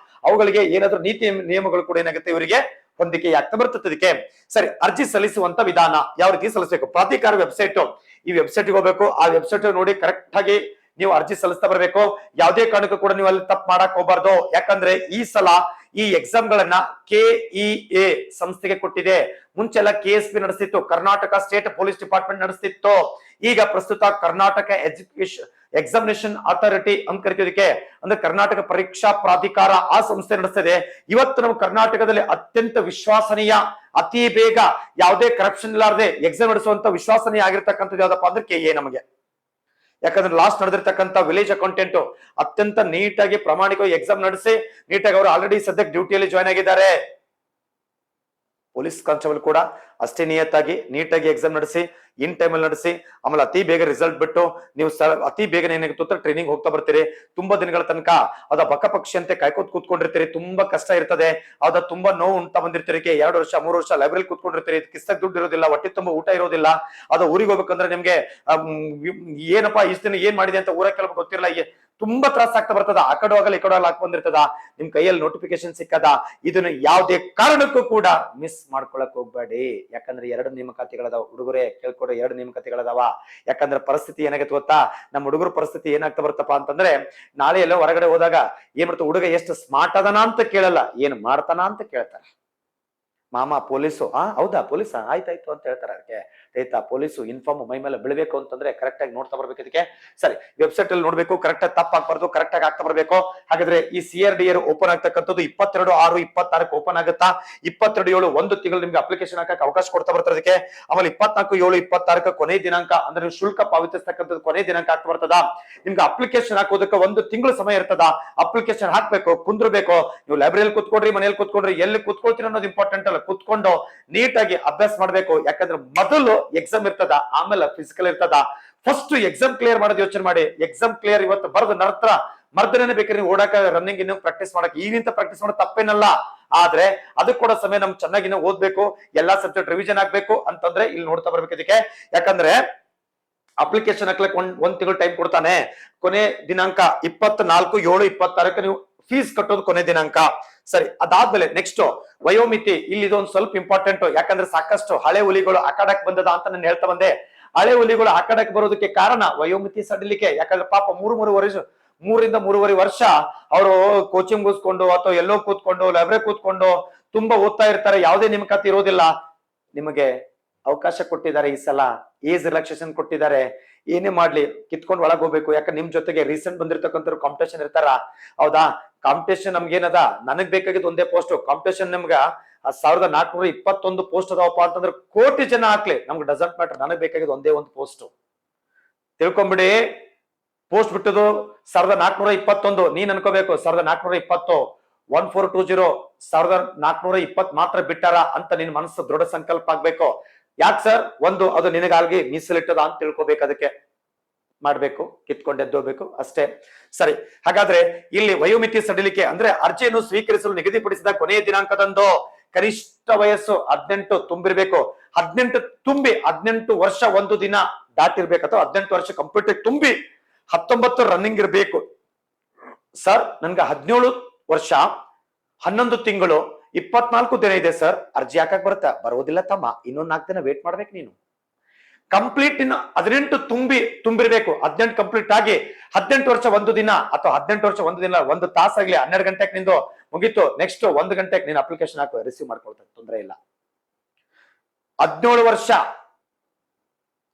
ಅವುಗಳಿಗೆ ಏನಾದ್ರೂ ನೀತಿ ನಿಯಮಗಳು ಕೂಡ ಏನಾಗುತ್ತೆ ಇವರಿಗೆ ಹೊಂದಿಕೆ ಆಗ್ತಾ ಬರ್ತದೆ. ಇದಕ್ಕೆ ಸರಿ, ಅರ್ಜಿ ಸಲ್ಲಿಸುವಂತ ವಿಧಾನ ಯಾವ ರೀತಿ ಸಲ್ಲಿಸಬೇಕು? ಪ್ರಾಧಿಕಾರ ವೆಬ್ಸೈಟ್, ಈ ವೆಬ್ಸೈಟ್ಗೆ ಹೋಗ್ಬೇಕು. ಆ ವೆಬ್ಸೈಟ್ ನೋಡಿ ಕರೆಕ್ಟ್ ಆಗಿ ನೀವು ಅರ್ಜಿ ಸಲ್ಲಿಸ್ತಾ ಬರ್ಬೇಕು. ಯಾವುದೇ ಕಾರಣಕ್ಕೂ ಕೂಡ ನೀವು ಅಲ್ಲಿ ತಪ್ಪು ಮಾಡಕ್ ಹೋಗ್ಬಾರ್ದು. ಯಾಕಂದ್ರೆ ಈ ಸಲ ಈ ಎಕ್ಸಾಮ್ ಗಳನ್ನ KEA ಸಂಸ್ಥೆಗೆ ಕೊಟ್ಟಿದೆ. ಮುಂಚೆಲ್ಲ KSP ನಡೆಸ್ತಿತ್ತು, ಕರ್ನಾಟಕ ಸ್ಟೇಟ್ ಪೊಲೀಸ್ ಡಿಪಾರ್ಟ್ಮೆಂಟ್ ನಡೆಸ್ತಿತ್ತು. ಈಗ ಪ್ರಸ್ತುತ ಕರ್ನಾಟಕ ಎಕ್ಸಾಮಿನೇಷನ್ ಅಥಾರಿಟಿ ಅಂತ ಕರಿತಿದ್ದಕ್ಕೆ ಅಂದ್ರೆ ಕರ್ನಾಟಕ ಪರೀಕ್ಷಾ ಪ್ರಾಧಿಕಾರ ಆ ಸಂಸ್ಥೆ ನಡೆಸ್ತಿದೆ. ಇವತ್ತು ನಮ್ಮ ಕರ್ನಾಟಕದಲ್ಲಿ ಅತ್ಯಂತ ವಿಶ್ವಾಸನೀಯ, ಅತಿ ಬೇಗ ಯಾವುದೇ ಕರಪ್ಷನ್ ಇಲ್ಲಾರದೆ ಎಕ್ಸಾಮ್ ನಡೆಸುವಂತ ವಿಶ್ವಾಸನೀಯ ಆಗಿರ್ತಕ್ಕಂಥದ್ದು ಯಾವ್ದಪ್ಪ ಅಂದ್ರೆ KEA ನಮಗೆ. ಯಾಕಂದ್ರೆ ಲಾಸ್ಟ್ ನಡೆದಿರ್ತಕ್ಕಂಥ ವಿಲೇಜ್ ಅಕೌಂಟೆಂಟ್ ಅತ್ಯಂತ ನೀಟಾಗಿ ಪ್ರಾಮಾಣಿಕವಾಗಿ ಎಕ್ಸಾಮ್ ನಡೆಸಿ ನೀಟಾಗಿ ಅವರು ಆಲ್ರೆಡಿ ಸದ್ಯಕ್ಕೆ ಡ್ಯೂಟಿಯಲ್ಲಿ ಜಾಯ್ನ್ ಆಗಿದ್ದಾರೆ. ಪೊಲೀಸ್ ಕಾನ್ಸ್ಟೇಬಲ್ ಕೂಡ ಅಷ್ಟೇ ನಿಯತ್ತಾಗಿ ನೀಟಾಗಿ ಎಕ್ಸಾಮ್ ನಡೆಸಿ ಇನ್ ಟೈಮ್ ಅಲ್ಲಿ ನಡೆಸಿ ಆಮೇಲೆ ಅತಿ ಬೇಗ ರಿಸಲ್ಟ್ ಬಿಟ್ಟು ನೀವು ಅತಿ ಬೇಗನೆ ಏನಾಗುತ್ತೆ ಟ್ರೈನಿಂಗ್ ಹೋಗ್ತಾ ಬರ್ತೀರಿ. ತುಂಬಾ ದಿನಗಳ ತನಕ ಅದ ಬಕಪಕ್ಷಿ ಅಂತ ಕಾಯ್ಕೋತ್ ಕೂತ್ಕೊಂಡಿರ್ತೀರಿ, ತುಂಬಾ ಕಷ್ಟ ಇರ್ತದೆ. ಅದ ತುಂಬಾ ನೋವು ಉಂಟಾ ಬಂದಿರ್ತೀರಿ. 2 ವರ್ಷ 3 ವರ್ಷ ಲೈಬ್ರರಿ ಕೂತ್ಕೊಂಡಿರ್ತೀರಿ, ಕಿಸ್ತಕ್ ದುಡ್ಡು ಇರೋದಿಲ್ಲ, ಹೊಟ್ಟೆ ತುಂಬಾ ಊಟ ಇರೋದಿಲ್ಲ. ಅದು ಊರಿಗೆ ಹೋಗ್ಬೇಕಂದ್ರೆ ನಿಮ್ಗೆ ಏನಪ್ಪಾ ಇಷ್ಟ ದಿನ ಏನ್ ಮಾಡಿದೆ ಅಂತ ಊರ ಕೇಳ್ಬೇಕು ಗೊತ್ತಿರಲ್ಲ, ತುಂಬಾ ತ್ರಾಸ ಆಗ್ತಾ ಬರ್ತದ. ಆ ಕಡೆ ಹೋಗಲ್ಲ ಈ ಕಡೆ ಹಾಕ್ ಬಂದಿರ್ತದ. ನಿಮ್ ಕೈಯಲ್ಲಿ ನೋಟಿಫಿಕೇಶನ್ ಸಿಕ್ಕದ, ಇದನ್ನ ಯಾವುದೇ ಕಾರಣಕ್ಕೂ ಕೂಡ ಮಿಸ್ ಮಾಡ್ಕೊಳಕ್ ಹೋಗ್ಬೇಡಿ. ಯಾಕಂದ್ರೆ 2 ನೇಮಕಾತಿಗಳದಾವ ಹುಡುಗರೇ, ಕೇಳ್ಕೊಡ್ರಿ, 2 ನೇಮಕಾತಿಗಳದಾವ. ಯಾಕಂದ್ರೆ ಪರಿಸ್ಥಿತಿ ಏನಾಗತ್ತೆ ಗೊತ್ತಾ, ನಮ್ಮ ಹುಡುಗರ ಪರಿಸ್ಥಿತಿ ಏನಾಗ್ತಾ ಬರ್ತಪ್ಪ ಅಂತಂದ್ರೆ ನಾಳೆ ಎಲ್ಲ ಹೊರಗಡೆ ಹೋದಾಗ ಏನ್ ಮಾಡ್ತ ಹುಡುಗ ಎಷ್ಟು ಸ್ಮಾರ್ಟ್ ಅದನ ಅಂತ ಕೇಳಲ್ಲ, ಏನ್ ಮಾಡ್ತಾನ ಅಂತ ಕೇಳ್ತಾರೆ. ಮಾಮ ಪೊಲೀಸು, ಹೌದಾ ಪೊಲೀಸ, ಆಯ್ತಾಯ್ತು ಅಂತ ಹೇಳ್ತಾರೆ. ಅದಕ್ಕೆ ಆಯ್ತಾ ಪೊಲೀಸು ಇನ್ಫಾರ್ಮ್ ಮೈ ಮೇಲೆ ಬೀಳ್ಬೇಕು ಅಂತಂದ್ರೆ ಕರೆಕ್ಟ್ ಆಗಿ ನೋಡ್ತಾ ಬರ್ಬೇಕು. ಇದಕ್ಕೆ ಸರಿ ವೆಬ್ಸೈಟ್ ಅಲ್ಲಿ ನೋಡ್ಬೇಕು, ಕರೆಕ್ಟ್ ಆಗಿ ತಪ್ಪಾಗ್ಬಾರ್ದು, ಕರೆಕ್ಟ್ ಆಗಿ ಆಗ್ತಾ ಬರ್ಬೇಕು. ಹಾಗಾದ್ರೆ ಈ CRDR ಓಪನ್ ಆಗ್ತಕ್ಕಂಥದ್ದು 22/6/26 ಓಪನ್ ಆಗುತ್ತಾ. 22/7 1 ತಿಂಗಳು ನಿಮ್ಗೆ ಅಪ್ಲಿಕೇಶನ್ ಹಾಕಕ್ಕೆ ಅವಕಾಶ ಕೊಡ್ತಾ ಬರ್ತಾರೆ. ಅದಕ್ಕೆ ಆಮೇಲೆ 24/7/26 ಕೊನೆ ದಿನಾಂಕ ಅಂದ್ರೆ ನೀವು ಶುಲ್ಕ ಪಾವತಿಸ್ತಕ್ಕಂಥದ್ದು ಕೊನೆ ದಿನಾಂಕ ಆಗ್ತಾ ಬರ್ತದ. ನಿಮ್ಗೆ ಅಪ್ಲಿಕೇಶನ್ ಹಾಕೋದಕ್ಕೆ 1 ತಿಂಗಳು ಸಮಯ ಇರ್ತದ. ಅಪ್ಲಿಕೇಶನ್ ಹಾಕ್ಬೇಕು, ಕುಂದ್ರಬೇಕು. ನೀವು ಲೈಬ್ರರಿಯಲ್ಲಿ ಕೂತ್ಕೊಡ್ರಿ, ಮನೇಲಿ ಕೂತ್ಕೊಡ್ರಿ, ಎಲ್ಲಿ ಕೂತ್ಕೊಳ್ತೀರಿ ಅನ್ನೋದು ಇಂಪಾರ್ಟೆಂಟ್ ಅಲ್ಲ. ಕುತ್ಕೊಂಡು ನೀಟಾಗಿ ಅಭ್ಯಾಸ ಮಾಡ್ಬೇಕು. ಯಾಕಂದ್ರೆ ಮೊದಲು ಎಕ್ಸಾಮ್ ಇರ್ತದ, ಆಮೇಲೆ ಫಿಸಿಕಲ್ ಇರ್ತದ. ಫಸ್ಟ್ ಎಕ್ಸಾಮ್ ಕ್ಲಿಯರ್ ಮಾಡೋದು ಯೋಚನೆ ಮಾಡಿ. ಎಕ್ಸಾಮ್ ಕ್ಲಿಯರ್ ಇವತ್ತು ಬರೆದ ನಂತರ ಮರ್ದನೇ ಬೇಕಾದ್ರೆ ನೀವು ಓಡಾಕ ರನ್ನಿಂಗ್ ಇನ್ನು ಪ್ರಾಕ್ಟೀಸ್ ಮಾಡಕ್ ಈಗಿಂತ ಪ್ರಾಕ್ಟೀಸ್ ಮಾಡೋದು ತಪ್ಪೇನಲ್ಲ. ಆದ್ರೆ ಅದಕ್ಕೆ ಕೂಡ ಸಮಯ ನಮ್ ಚೆನ್ನಾಗಿ ಓದ್ಬೇಕು, ಎಲ್ಲಾ ಸಬ್ಜೆಕ್ಟ್ ರಿವಿಷನ್ ಆಗ್ಬೇಕು ಅಂತಂದ್ರೆ ಇಲ್ಲಿ ನೋಡ್ತಾ ಬರ್ಬೇಕು. ಇದಕ್ಕೆ ಯಾಕಂದ್ರೆ ಅಪ್ಲಿಕೇಶನ್ ಹಾಕ್ಲಿಕ್ಕೆ ಒಂದ್ ತಿಂಗಳು ಟೈಮ್ ಕೊಡ್ತಾನೆ. ಕೊನೆ ದಿನಾಂಕ 24/7/26 ನೀವು ಫೀಸ್ ಕಟ್ಟೋದು ಕೊನೆ ದಿನಾಂಕ. ಸರಿ, ಅದಾದ್ಮೇಲೆ ನೆಕ್ಸ್ಟ್ ವಯೋಮಿತಿ. ಇಲ್ಲಿ ಇದೊಂದು ಸ್ವಲ್ಪ ಇಂಪಾರ್ಟೆಂಟ್, ಯಾಕಂದ್ರೆ ಸಾಕಷ್ಟು ಹಳೆ ಹುಲಿಗಳು ಅಖಾಡಕ್ ಬಂದದ ಅಂತ ನಾನು ಹೇಳ್ತಾ ಬಂದೆ. ಹಳೆ ಹುಲಿಗಳು ಅಖಾಡಕ್ ಬರೋದಕ್ಕೆ ಕಾರಣ ವಯೋಮಿತಿ ಸಡಿಲಿಕೆ. ಯಾಕಂದ್ರೆ ಪಾಪ 3.5 ವರ್ಷ ಅವರು ಕೋಚಿಂಗ್ ಮುಗಿಸ್ಕೊಂಡು ಅಥವಾ ಎಲ್ಲೋ ಕೂತ್ಕೊಂಡು ಲೈಬ್ರರಿ ಕೂತ್ಕೊಂಡು ತುಂಬಾ ಓದ್ತಾ ಇರ್ತಾರೆ, ಯಾವುದೇ ನೇಮಕಾತಿ ಇರೋದಿಲ್ಲ. ನಿಮಗೆ ಅವಕಾಶ ಕೊಟ್ಟಿದ್ದಾರೆ, ಈ ಸಲ ಏಜ್ ರಿಲ್ಯಾಕ್ಸೇಷನ್ ಕೊಟ್ಟಿದ್ದಾರೆ. ಏನೇ ಮಾಡ್ಲಿ ಕಿತ್ಕೊಂಡ್ ಒಳಗ್ ಹೋಗ್ಬೇಕು, ಯಾಕಂದ್ರೆ ನಿಮ್ ಜೊತೆಗೆ ರೀಸೆಂಟ್ ಬಂದಿರ್ತಕ್ಕಂಥ ಕಾಂಪಿಟೇಷನ್ ಇರ್ತಾರ. ಹೌದಾ, ಕಾಂಪಿಟೇಷನ್ ನಮ್ಗೆ ಏನದ, ನನಗ್ ಬೇಕಾಗಿದ್ದು ಒಂದೇ ಪೋಸ್ಟ್. ಕಾಂಪಿಟೇಷನ್ ನಿಮ್ಗ 1421 ಪೋಸ್ಟ್ ಅದಾವಪ್ಪ ಅಂತಂದ್ರೆ ಕೋಟಿ ಜನ ಹಾಕ್ಲಿ, ನಮ್ಗೆ ಡಸಂಟ್ ಮ್ಯಾಟರ್. ನನಗ್ ಬೇಕಾಗಿದ್ದು ಒಂದೇ ಒಂದು ಪೋಸ್ಟ್. ತಿಳ್ಕೊಂಬಿಡಿ, ಪೋಸ್ಟ್ ಬಿಟ್ಟದು 1421. ನೀನ್ ಅನ್ಕೋಬೇಕು 1420 1420 1420 ಮಾತ್ರ ಬಿಟ್ಟಾರ ಅಂತ ನಿನ್ ಮನಸ್ಸು ದೃಢ ಸಂಕಲ್ಪ ಆಗ್ಬೇಕು. ಯಾಕೆ ಸರ್? ಒಂದು, ಅದು ನಿನಗಾಗಿ ಮೀಸಲಿಟ್ಟದ ಅಂತ ತಿಳ್ಕೊಬೇಕು, ಅದಕ್ಕೆ ಮಾಡ್ಬೇಕು, ಕಿತ್ಕೊಂಡು ಎದ್ದೋಗ್ಬೇಕು ಅಷ್ಟೇ. ಸರಿ, ಹಾಗಾದ್ರೆ ಇಲ್ಲಿ ವಯೋಮಿತಿ ಸಡಿಲಿಕೆ ಅಂದ್ರೆ ಅರ್ಜಿಯನ್ನು ಸ್ವೀಕರಿಸಲು ನಿಗದಿಪಡಿಸಿದ ಕೊನೆಯ ದಿನಾಂಕದಂದು ಕನಿಷ್ಠ ವಯಸ್ಸು 18 ತುಂಬಿರ್ಬೇಕು. 18 ತುಂಬಿ 18 ವರ್ಷ ಒಂದು ದಿನ ದಾಟಿರ್ಬೇಕು, ಅಥವಾ 18 ವರ್ಷ ಕಂಪ್ಲೀಟ್ ತುಂಬಿ 19 ರನ್ನಿಂಗ್ ಇರ್ಬೇಕು. ಸರ್ ನನ್ಗೆ 17 ವರ್ಷ 11 ತಿಂಗಳು 24 ದಿನ ಇದೆ ಸರ್, ಅರ್ಜಿ ಹಾಕಕ್ ಬರುತ್ತಾ? ಬರೋದಿಲ್ಲ ತಮ್ಮ, ಇನ್ನೊಂದು 4 ದಿನ ವೇಟ್ ಮಾಡ್ಬೇಕು ನೀನು. ಕಂಪ್ಲೀಟ್ ಇನ್ನು 18 ತುಂಬಿರ್ಬೇಕು. 18 ಕಂಪ್ಲೀಟ್ ಆಗಿ 18 ವರ್ಷ ಒಂದು ದಿನ ಅಥವಾ 18 ವರ್ಷ ಒಂದು ದಿನ, ಒಂದು ತಾಸಾಗ್ಲಿ 12 ಗಂಟೆಗೆ ನಿಂದು ಮುಗೀತು. ನೆಕ್ಸ್ಟ್ 1 ಗಂಟೆಗೆ ನೀನು ಅಪ್ಲಿಕೇಶನ್ ಹಾಕೋ, ರಿಸೀವ್ ಮಾಡ್ಕೊಳ್ತಾರೆ, ತೊಂದರೆ ಇಲ್ಲ. 17 ವರ್ಷ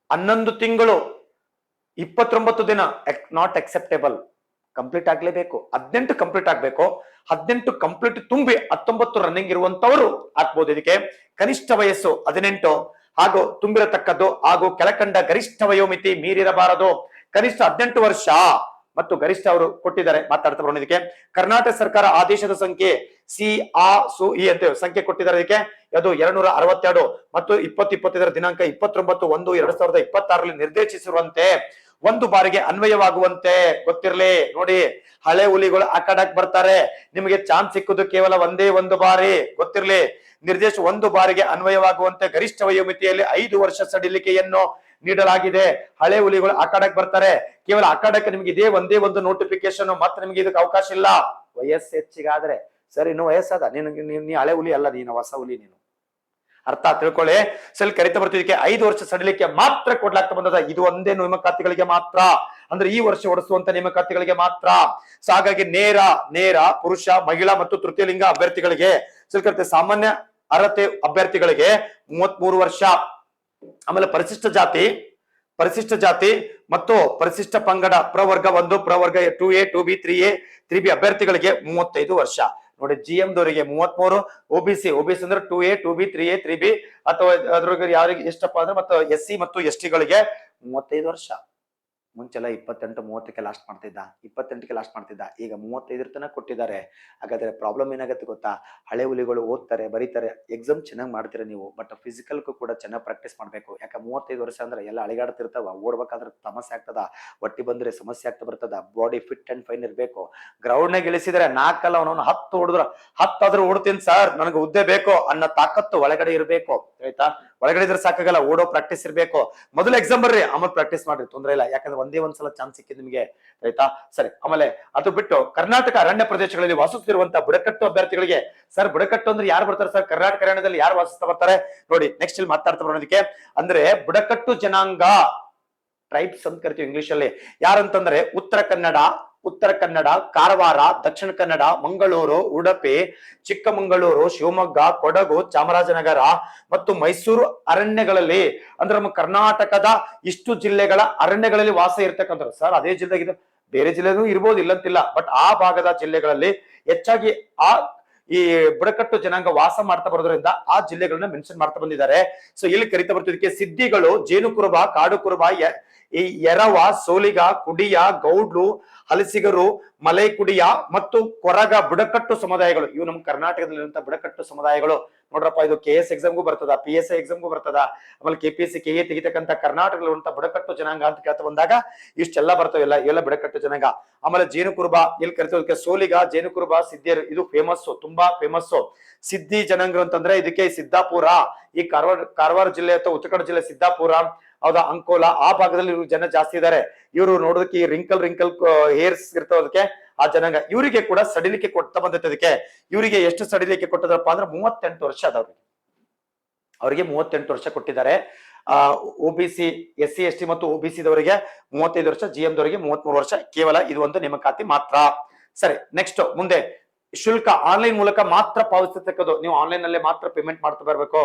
11 ತಿಂಗಳು 29 ದಿನ ನಾಟ್ ಅಕ್ಸೆಪ್ಟೇಬಲ್, ಕಂಪ್ಲೀಟ್ ಆಗ್ಲೇಬೇಕು. 18 ಕಂಪ್ಲೀಟ್ ಆಗ್ಬೇಕು. 18 ಕಂಪ್ಲೀಟ್ ತುಂಬಿ 19 ರನ್ನಿಂಗ್ ಇರುವಂತವರು ಹಾಕ್ಬೋದು. ಇದಕ್ಕೆ ಕನಿಷ್ಠ ವಯಸ್ಸು 18 ಹಾಗೂ ತುಂಬಿರತಕ್ಕದ್ದು ಹಾಗೂ ಕೆಳಕಂಡ ಗರಿಷ್ಠ ವಯೋಮಿತಿ ಮೀರಿರಬಾರದು. ಕನಿಷ್ಠ 18 ವರ್ಷ ಮತ್ತು ಗರಿಷ್ಠ ಅವರು ಕೊಟ್ಟಿದ್ದಾರೆ. ಮಾತಾಡ್ತಾ ಬರೋಣ. ಇದಕ್ಕೆ ಕರ್ನಾಟಕ ಸರ್ಕಾರ ಆದೇಶದ ಸಂಖ್ಯೆ CRSUE ಅಂತ ಸಂಖ್ಯೆ ಕೊಟ್ಟಿದ್ದಾರೆ. ಇದಕ್ಕೆ ಅದು 262 ಮತ್ತು 2025 ದಿನಾಂಕ 29/1/2026 ನಿರ್ದೇಶಿಸಿರುವಂತೆ ಒಂದು ಬಾರಿಗೆ ಅನ್ವಯವಾಗುವಂತೆ ಗೊತ್ತಿರಲಿ. ನೋಡಿ, ಹಳೆ ಹುಲಿಗಳು ಅಖಾಡಕ್ ಬರ್ತಾರೆ, ನಿಮಗೆ ಚಾನ್ಸ್ ಸಿಕ್ಕುದು ಕೇವಲ ಒಂದೇ ಒಂದು ಬಾರಿ, ಗೊತ್ತಿರಲಿ. ನಿರ್ದೇಶ ಒಂದು ಬಾರಿಗೆ ಅನ್ವಯವಾಗುವಂತೆ ಗರಿಷ್ಠ ವಯೋಮಿತಿಯಲ್ಲಿ 5 ವರ್ಷ ಸಡಿಲಿಕೆಯನ್ನು ನೀಡಲಾಗಿದೆ. ಹಳೆ ಹುಲಿಗಳು ಅಖಾಡಕ್ ಬರ್ತಾರೆ, ಕೇವಲ ಅಖಾಡಕ್ಕೆ ನಿಮ್ಗೆ ಇದೇ ಒಂದೇ ಒಂದು ನೋಟಿಫಿಕೇಶನ್, ಮತ್ತೆ ನಿಮ್ಗೆ ಇದಕ್ಕೆ ಅವಕಾಶ ಇಲ್ಲ. ವಯಸ್ಸು ಹೆಚ್ಚಿಗಾದ್ರೆ ಸರ್, ಇನ್ನು ವಯಸ್ಸಾದ ನೀ ಹಳೆ ಹುಲಿ ಅಲ್ಲ, ನೀನು ಹೊಸ ಹುಲಿ, ನೀನು ಅರ್ಥ ತಿಳ್ಕೊಳ್ಳಿ. ಸೆಲ್ ಕರಿತಾ ಬರ್ತಿದ್ದಕ್ಕೆ 5 ವರ್ಷ ಸಡಿಲಿಕೆ ಮಾತ್ರ ಕೊಡ್ಲಾಗ್ತಾ ಬಂದದ. ಇದು ಒಂದೇ ನೇಮಕಾತಿಗಳಿಗೆ ಮಾತ್ರ, ಅಂದ್ರೆ ಈ ವರ್ಷ ಓಡಿಸುವಂತ ನೇಮಕಾತಿಗಳಿಗೆ ಮಾತ್ರ. ಸೊ ಹಾಗಾಗಿ ನೇರ ಪುರುಷ, ಮಹಿಳಾ ಮತ್ತು ತೃತೀಯ ಲಿಂಗ ಅಭ್ಯರ್ಥಿಗಳಿಗೆ ಸೆಲ್ ಕರಿತೆ. ಸಾಮಾನ್ಯ ಅರ್ಹತೆ ಅಭ್ಯರ್ಥಿಗಳಿಗೆ 33 ವರ್ಷ. ಆಮೇಲೆ ಪರಿಶಿಷ್ಟ ಜಾತಿ ಮತ್ತು ಪರಿಶಿಷ್ಟ ಪಂಗಡ ಪ್ರವರ್ಗ 1, ಪ್ರವರ್ಗ 2A 2B 3A 3B ಅಭ್ಯರ್ಥಿಗಳಿಗೆ 35 ವರ್ಷ. ನೋಡಿ, GM ದವರಿಗೆ 33, OBC ಅಂದ್ರೆ 2A 2B 3A 3B ಅಥವಾ ಅದ್ರೊಳಗೆ ಯಾರಿಗೆ ಎಷ್ಟಪ್ಪ ಅಂದ್ರೆ ಮತ್ತೆ SC ಮತ್ತು ST ಗಳಿಗೆ 35 ವರ್ಷ. ಮುಂಚೆಲ್ಲ 28-30ಕ್ಕೆ ಲಾಸ್ಟ್ ಮಾಡ್ತಿದ್ದ, 28ಕ್ಕೆ ಲಾಸ್ಟ್ ಮಾಡ್ತಿದ್ದ, ಈಗ 35 ತನಕ ಕೊಟ್ಟಿದ್ದಾರೆ. ಹಾಗಾದ್ರೆ ಪ್ರಾಬ್ಲಮ್ ಏನಾಗುತ್ತೆ ಗೊತ್ತಾ? ಹಳೆ ಹುಲಿಗಳು ಓದ್ತಾರೆ, ಬರೀತಾರೆ, ಎಕ್ಸಾಮ್ ಚೆನ್ನಾಗಿ ಮಾಡ್ತೀರಾ ನೀವು, ಬಟ್ ಫಿಸಿಕಲ್ಗೂ ಕೂಡ ಚೆನ್ನಾಗಿ ಪ್ರಾಕ್ಟೀಸ್ ಮಾಡ್ಬೇಕು. ಯಾಕೆ 35 ವರ್ಷ ಅಂದ್ರೆ ಎಲ್ಲ ಅಳಿಗಾಡ್ತಿರ್ತಾವ, ಓಡ್ಬೇಕಾದ್ರೆ ಸಮಸ್ಯೆ ಆಗ್ತದ, ಒಟ್ಟಿ ಬಂದ್ರೆ ಸಮಸ್ಯೆ ಆಗ್ತಾ ಬರ್ತದ. ಬಾಡಿ ಫಿಟ್ ಅಂಡ್ ಫೈನ್ ಇರ್ಬೇಕು. ಗ್ರೌಂಡ್ ನಾಗ ಇಳಿಸಿದ್ರೆ 4 ಅಲ್ಲ, ಅವನವನು 10 ಹೊಡೆದ್ರ 10 ಆದ್ರೂ ಓಡ್ತೀನಿ ಸರ್, ನನಗೆ ಹುದ್ದೆ ಬೇಕು ಅನ್ನೋ ತಾಕತ್ತು ಒಳಗಡೆ ಇರ್ಬೇಕು. ಆಯ್ತಾ? ಒಳಗಡೆ ಇದ್ರೆ ಸಾಕಾಗಲ್ಲ, ಓಡೋ ಪ್ರಾಕ್ಟೀಸ್ ಇರ್ಬೇಕು. ಮೊದಲು ಎಕ್ಸಾಮ್ ಬರ್ರಿ, ಆಮೇಲೆ ಪ್ರಾಕ್ಟೀಸ್ ಮಾಡ್ರಿ, ತೊಂದ್ರೆ ಇಲ್ಲ. ಯಾಕಂದ್ರೆ ಒಂದೇ ಒಂದ್ಸಲ ಚಾನ್ಸ್ ಸಿಕ್ಕಿದ್ ನಿಮ್ಗೆ, ಆಯ್ತಾ? ಸರಿ, ಆಮೇಲೆ ಅದು ಬಿಟ್ಟು ಕರ್ನಾಟಕ ಅರಣ್ಯ ಪ್ರದೇಶಗಳಲ್ಲಿ ವಾಸಿಸುತ್ತಿರುವಂತಹ ಬುಡಕಟ್ಟು ಅಭ್ಯರ್ಥಿಗಳಿಗೆ, ಸರ್ ಬುಡಕಟ್ಟು ಅಂದ್ರೆ ಯಾರು ಬರ್ತಾರೆ ಸರ್? ಕರ್ನಾಟಕ ಅರಣ್ಯದಲ್ಲಿ ಯಾರು ವಾಸಿಸ್ತಾ ಬರ್ತಾರೆ? ನೋಡಿ, ನೆಕ್ಸ್ಟ್ ಇಲ್ಲಿ ಮಾತಾಡ್ತಾ ಬರೋದಕ್ಕೆ ಅಂದ್ರೆ ಬುಡಕಟ್ಟು ಜನಾಂಗ, ಟ್ರೈಬ್ಸ್ ಅಂತ ಕರಿತೀವಿ ಇಂಗ್ಲಿಷ್ ಅಲ್ಲಿ. ಯಾರಂತಂದ್ರೆ ಉತ್ತರ ಕನ್ನಡ, ಕಾರವಾರ, ದಕ್ಷಿಣ ಕನ್ನಡ, ಮಂಗಳೂರು, ಉಡುಪಿ, ಚಿಕ್ಕಮಗಳೂರು, ಶಿವಮೊಗ್ಗ, ಕೊಡಗು, ಚಾಮರಾಜನಗರ ಮತ್ತು ಮೈಸೂರು ಅರಣ್ಯಗಳಲ್ಲಿ, ಅಂದ್ರೆ ನಮ್ಮ ಕರ್ನಾಟಕದ ಇಷ್ಟು ಜಿಲ್ಲೆಗಳ ಅರಣ್ಯಗಳಲ್ಲಿ ವಾಸ ಇರ್ತಕ್ಕಂಥವ್ರು. ಸರ್ ಅದೇ ಜಿಲ್ಲೆಗಿದೆ, ಬೇರೆ ಜಿಲ್ಲೆನೂ ಇರ್ಬೋದು, ಇಲ್ಲಂತಿಲ್ಲ, ಬಟ್ ಆ ಭಾಗದ ಜಿಲ್ಲೆಗಳಲ್ಲಿ ಹೆಚ್ಚಾಗಿ ಈ ಬುಡಕಟ್ಟು ಜನಾಂಗ ವಾಸ ಮಾಡ್ತಾ ಬರೋದ್ರಿಂದ ಆ ಜಿಲ್ಲೆಗಳನ್ನ ಮೆನ್ಷನ್ ಮಾಡ್ತಾ ಬಂದಿದ್ದಾರೆ. ಸೊ ಇಲ್ಲಿ ಕರಿತಾ ಬರ್ತಿದ್ದಕ್ಕೆ ಸಿದ್ಧಿಗಳು, ಜೇನುಕುರುಬ, ಕಾಡು ಕುರುಬ, ಎರವ, ಸೋಲಿಗ, ಕುಡಿಯ, ಗೌಡ್ಲು, ಹಲಸಿಗರು, ಮಲೈಕುಡಿಯ ಮತ್ತು ಕೊರಗ ಬುಡಕಟ್ಟು ಸಮುದಾಯಗಳು. ಇವು ನಮ್ಮ ಕರ್ನಾಟಕದಲ್ಲಿರುವಂತಹ ಬುಡಕಟ್ಟು ಸಮುದಾಯಗಳು. ನೋಡ್ರಪ್ಪ, ಇದು KS ಎಕ್ಸಾಮ್ಗೂ ಬರ್ತದ, PSI ಎಕ್ಸಾಮ್ಗೂ ಬರ್ತದ, ಆಮೇಲೆ KPSC KA ತೆಗಿತಕ್ಕಂಥ ಕರ್ನಾಟಕದಲ್ಲಿರುವಂತಹ ಬುಡಕಟ್ಟು ಜನಾಂಗ ಅಂತ ಕೇಳ್ತಾ ಬಂದಾಗ ಇಷ್ಟೆಲ್ಲ ಬರ್ತವೆ, ಇವೆಲ್ಲ ಬುಡಕಟ್ಟು ಜನಾಂಗ. ಆಮೇಲೆ ಜೇನುಕುರುಬ ಇಲ್ಲಿ ಕರಿತೀವಿ, ಸೋಲಿಗ, ಜೇನುಕುರುಬ, ಸಿದ್ಧಿಯರು, ಇದು ಫೇಮಸ್, ತುಂಬಾ ಫೇಮಸ್. ಸಿದ್ಧಿ ಜನಾಂಗ ಅಂತಂದ್ರೆ ಇದಕ್ಕೆ ಸಿದ್ದಾಪುರ, ಈ ಕಾರವಾರ ಜಿಲ್ಲೆ ಅಥವಾ ಉತ್ತರ ಕನ್ನಡ ಜಿಲ್ಲೆ ಸಿದ್ದಾಪುರ, ಹೌದಾ, ಅಂಕೋಲಾ ಆ ಭಾಗದಲ್ಲಿ ಇವ್ರು ಜನ ಜಾಸ್ತಿ ಇದ್ದಾರೆ. ಇವರು ನೋಡೋದಕ್ಕೆ ಈ ರಿಂಕಲ್ ಹೇರ್ಸ್ ಇರ್ತದಕ್ಕೆ ಆ ಜನಾಂಗ. ಇವರಿಗೆ ಕೂಡ ಸಡಿಲಿಕೆ ಕೊಡ್ತಾ ಬಂದೈತೆ. ಇವರಿಗೆ ಎಷ್ಟು ಸಡಿಲಿಕೆ ಕೊಟ್ಟದಪ್ಪ ಅಂದ್ರೆ 38 ವರ್ಷ ಅದವ್ರಿಗೆ. ಅವರಿಗೆ 38 ವರ್ಷ ಕೊಟ್ಟಿದ್ದಾರೆ. OBC SC ST ಮತ್ತು OBC ದವರಿಗೆ 35 ವರ್ಷ, GM ದವರಿಗೆ 33 ವರ್ಷ. ಕೇವಲ ಇದು ಒಂದು ನೇಮಕಾತಿ ಮಾತ್ರ. ಸರಿ, ನೆಕ್ಸ್ಟ್ ಮುಂದೆ ಶುಲ್ಕ ಆನ್ಲೈನ್ ಮೂಲಕ ಮಾತ್ರ ಪಾವತಿಸತಕ್ಕದ್ದು. ನೀವು ಆನ್ಲೈನ್ ನಲ್ಲೇ ಮಾತ್ರ ಪೇಮೆಂಟ್ ಮಾಡ್ತಾ ಬರ್ಬೇಕು,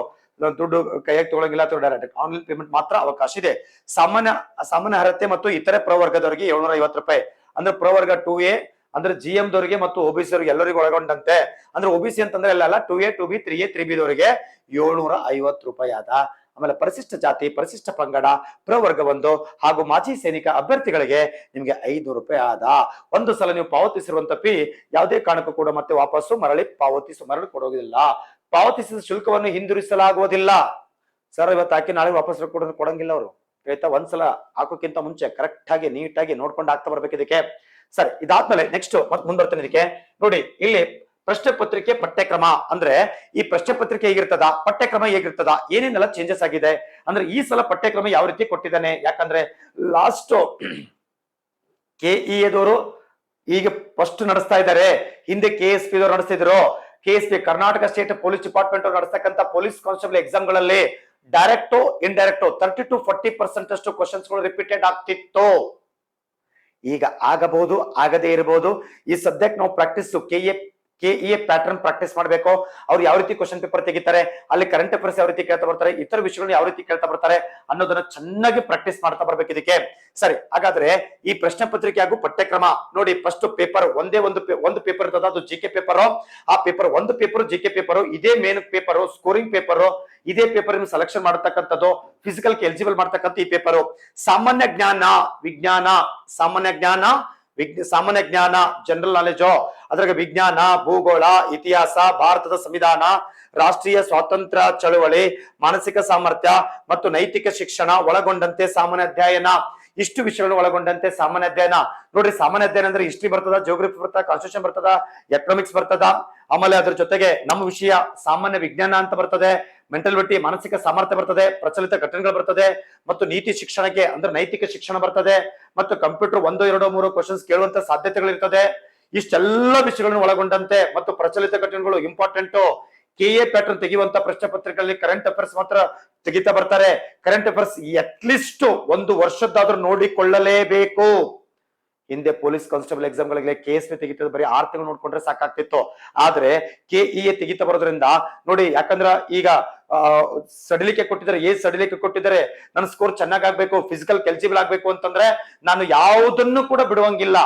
ದುಡ್ಡು ಕೈಯಾಗಿ ತಗೊಳಂಗಿಲ್ಲ ಅಥವಾ ಡೈರೆಕ್ಟ್ ಆನ್ಲೈನ್ ಪೇಮೆಂಟ್ ಮಾತ್ರ ಅವಕಾಶ ಇದೆ. ಸಾಮಾನ್ಯ ಅರ್ಹತೆ ಮತ್ತು ಇತರೆ ಪ್ರವರ್ಗದವರಿಗೆ 750 ರೂಪಾಯಿ. ಅಂದ್ರೆ ಪ್ರವರ್ಗ 2A ಅಂದ್ರೆ GM ದವರಿಗೆ ಮತ್ತು OBC ಅವರಿಗೆ ಎಲ್ಲರಿಗೂ ಒಳಗೊಂಡಂತೆ. ಅಂದ್ರೆ OBC ಅಂತಂದ್ರೆ ಎಲ್ಲ 2A 2B 3A 3B ದವರಿಗೆ 750 ರೂಪಾಯಿ ಆದ. ಆಮೇಲೆ ಪರಿಶಿಷ್ಟ ಜಾತಿ, ಪರಿಶಿಷ್ಟ ಪಂಗಡ, ಪ್ರವರ್ಗ 1 ಹಾಗೂ ಮಾಜಿ ಸೈನಿಕ ಅಭ್ಯರ್ಥಿಗಳಿಗೆ ನಿಮ್ಗೆ 500 ರೂಪಾಯಿ ಆದ. ಒಂದು ಸಲ ನೀವು ಪಾವತಿಸಿರುವಂತ ಫೀ ಯಾವುದೇ ಕಾರಣಕ್ಕೂ ಕೂಡ ಮತ್ತೆ ವಾಪಸ್ಸು ಮರಳಿ ಕೊಡೋದಿಲ್ಲ. ಪಾವತಿಸಿದ ಶುಲ್ಕವನ್ನು ಹಿಂದಿರುಗಿಸಲಾಗುವುದಿಲ್ಲ. ಸರ್ ಇವತ್ತು ಹಾಕಿ ನಾಳೆ ವಾಪಸ್ ಕೊಡಂಗಿಲ್ಲ ಅವರು, ಆಯ್ತಾ? ಒಂದ್ಸಲ ಹಾಕೋಕ್ಕಿಂತ ಮುಂಚೆ ಕರೆಕ್ಟ್ ಆಗಿ ನೀಟಾಗಿ ನೋಡ್ಕೊಂಡು ಆಗ್ತಾ ಬರ್ಬೇಕು ಇದಕ್ಕೆ. ಸರಿ, ಇದಾದ್ಮೇಲೆ ನೆಕ್ಸ್ಟ್ ಮತ್ತೆ ಮುಂದುವರ್ತಾನೆ ಇದಕ್ಕೆ. ನೋಡಿ ಇಲ್ಲಿ ಪ್ರಶ್ನೆ ಪತ್ರಿಕೆ ಪಠ್ಯಕ್ರಮ ಅಂದ್ರೆ ಈ ಪ್ರಶ್ನೆ ಪತ್ರಿಕೆ ಹೇಗಿರ್ತದ, ಪಠ್ಯಕ್ರಮ ಹೇಗಿರ್ತದ, ಏನೇನೆಲ್ಲ ಚೇಂಜಸ್ ಆಗಿದೆ ಅಂದ್ರೆ ಈ ಸಲ ಪಠ್ಯಕ್ರಮ ಯಾವ ರೀತಿ ಕೊಟ್ಟಿದ್ದಾನೆ. ಯಾಕಂದ್ರೆ ಲಾಸ್ಟ್ KEA ದವರು ಈಗ ಫಸ್ಟ್ ನಡೆಸ್ತಾ ಇದ್ದಾರೆ, ಹಿಂದೆ KSP ದವರು ನಡೆಸ್ತಿದ್ರು. KSP Karnataka state police department ಅವರು ನಡೆಸ್ತಕ್ಕಂಥ ಪೊಲೀಸ್ ಕಾನ್ಸ್ಟೇಬಲ್ ಎಕ್ಸಾಮ್ ಗಳಲ್ಲಿ ಡೈರೆಕ್ಟ್ ಇಂಡೈರೆಕ್ಟ್ 30 to 40% ಅಷ್ಟು ಕ್ವಶನ್ಸ್ ಗಳು ರಿಪೀಟೆಡ್ ಆಗ್ತಿತ್ತು. ಈಗ ಆಗಬಹುದು, ಆಗದೇ ಇರಬಹುದು. ಈ ಸದ್ಯಕ್ಕೆ ನಾವು ಪ್ರಾಕ್ಟೀಸ್ KEA ಪ್ಯಾಟರ್ನ್ ಪ್ರಾಕ್ಟೀಸ್ ಮಾಡಬೇಕು. ಅವ್ರು ಯಾವ ರೀತಿ ಕ್ವಶನ್ ಪೇಪರ್ ತೆಗಿತಾರೆ, ಅಲ್ಲಿ ಕರೆಂಟ್ ಅಫೇರ್ಸ್ ಯಾವ ರೀತಿ ಕೇಳ್ತಾ ಬರ್ತಾರೆ, ಇತರ ವಿಷಯಗಳನ್ನ ಯಾವ ರೀತಿ ಕೇಳ್ತಾ ಬರ್ತಾರೆ ಅನ್ನೋದನ್ನ ಚೆನ್ನಾಗಿ ಪ್ರಾಕ್ಟೀಸ್ ಮಾಡ್ತಾ ಬರ್ಬೇಕು ಇದಕ್ಕೆ. ಸರಿ, ಹಾಗಾದ್ರೆ ಈ ಪ್ರಶ್ನೆ ಪತ್ರಿಕೆ ಹಾಗೂ ಪಠ್ಯಕ್ರಮ ನೋಡಿ. ಫಸ್ಟ್ ಪೇಪರ್ ಒಂದು ಪೇಪರ್ ಇರ್ತದ, ಅದು GK ಪೇಪರ್. ಆ ಪೇಪರ್ ಒಂದು ಪೇಪರ್ GK ಪೇಪರ್, ಇದೇ ಮೇನ್ ಪೇಪರ್, ಸ್ಕೋರಿಂಗ್ ಪೇಪರ್. ಇದೇ ಪೇಪರ್ ನಿಮ್ಗೆ ಸೆಲೆಕ್ಷನ್ ಮಾಡತಕ್ಕಂಥದ್ದು, ಫಿಸಿಕಲ್ ಎಲಿಜಿಬಲ್ ಮಾಡ್ತಕ್ಕಂಥ ಈ ಪೇಪರ್. ಸಾಮಾನ್ಯ ಜ್ಞಾನ, ವಿಜ್ಞಾನ, ಸಾಮಾನ್ಯ ಜ್ಞಾನ ಜನರಲ್ ನಾಲೆಜ್, ಅದ್ರಾಗ ವಿಜ್ಞಾನ, ಭೂಗೋಳ, ಇತಿಹಾಸ, ಭಾರತದ ಸಂವಿಧಾನ, ರಾಷ್ಟ್ರೀಯ ಸ್ವಾತಂತ್ರ್ಯ ಚಳವಳಿ, ಮಾನಸಿಕ ಸಾಮರ್ಥ್ಯ ಮತ್ತು ನೈತಿಕ ಶಿಕ್ಷಣ ಒಳಗೊಂಡಂತೆ ಸಾಮಾನ್ಯ ಅಧ್ಯಯನ. ಇಷ್ಟು ವಿಷಯಗಳನ್ನು ಒಳಗೊಂಡಂತೆ ಸಾಮಾನ್ಯ ಅಧ್ಯಯನ. ನೋಡ್ರಿ, ಸಾಮಾನ್ಯ ಅಧ್ಯಯನ ಅಂದ್ರೆ ಹಿಸ್ಟ್ರಿ ಬರ್ತದ, ಜಿಯೋಗ್ರಫಿ ಬರ್ತದ, ಕಾನ್ಸ್ಟಿಟ್ಯೂಷನ್ ಬರ್ತದ, ಎಕನಾಮಿಕ್ಸ್ ಬರ್ತದ. ಆಮೇಲೆ ಅದ್ರ ಜೊತೆಗೆ ನಮ್ಮ ವಿಷಯ ಸಾಮಾನ್ಯ ವಿಜ್ಞಾನ ಅಂತ ಬರ್ತದೆ, ಮೆಂಟಲಿಟಿ ಮಾನಸಿಕ ಸಾಮರ್ಥ್ಯ ಬರ್ತದೆ, ಪ್ರಚಲಿತ ಘಟನೆಗಳು ಬರ್ತದೆ, ಮತ್ತು ನೀತಿ ಶಿಕ್ಷಣಕ್ಕೆ ಅಂದ್ರೆ ನೈತಿಕ ಶಿಕ್ಷಣ ಬರ್ತದೆ, ಮತ್ತು ಕಂಪ್ಯೂಟರ್ 1, 2, 3 ಕ್ವಶನ್ಸ್ ಕೇಳುವಂತ ಸಾಧ್ಯತೆಗಳು ಇರ್ತದೆ. ಇಷ್ಟೆಲ್ಲ ವಿಷಯಗಳನ್ನು ಒಳಗೊಂಡಂತೆ ಮತ್ತು ಪ್ರಚಲಿತ ಘಟನೆಗಳು ಇಂಪಾರ್ಟೆಂಟ್. KA ಪ್ಯಾಟರ್ನ್ ತೆಗೆಯುವಂತ ಪ್ರಶ್ನೆ ಪತ್ರಿಕೆಗಳಲ್ಲಿ ಕರೆಂಟ್ ಅಫೇರ್ಸ್ ಮಾತ್ರ ತೆಗಿತಾ ಬರ್ತಾರೆ. Current affairs at least 1 ವರ್ಷದ್ದಾದ್ರೂ ನೋಡಿಕೊಳ್ಳಲೇಬೇಕು. ಹಿಂದೆ ಪೊಲೀಸ್ ಕಾನ್ಸ್ಟೇಬಲ್ ಎಕ್ಸಾಮ್ ಗಳಿಗೆ KSP ತೆಗಿತದ ಬರೀ 6 ತಿಂಗಳು ನೋಡ್ಕೊಂಡ್ರೆ ಸಾಕಾಗ್ತಿತ್ತು. ಆದ್ರೆ KEA ತೆಗಿತಾ ಬರೋದ್ರಿಂದ ನೋಡಿ, ಯಾಕಂದ್ರ ಈಗ ಸಡಿಲಿಕೆ ಕೊಟ್ಟಿದ್ದಾರೆ, ಸಡಿಲಿಕೆ ಕೊಟ್ಟಿದ್ದಾರೆ, ನನ್ನ ಸ್ಕೋರ್ ಚೆನ್ನಾಗಾಗ್ಬೇಕು, ಫಿಸಿಕಲ್ ಎಲಿಜಿಬಲ್ ಆಗ್ಬೇಕು ಅಂತಂದ್ರೆ ನಾನು ಯಾವುದನ್ನು ಕೂಡ ಬಿಡುವಂಗಿಲ್ಲ.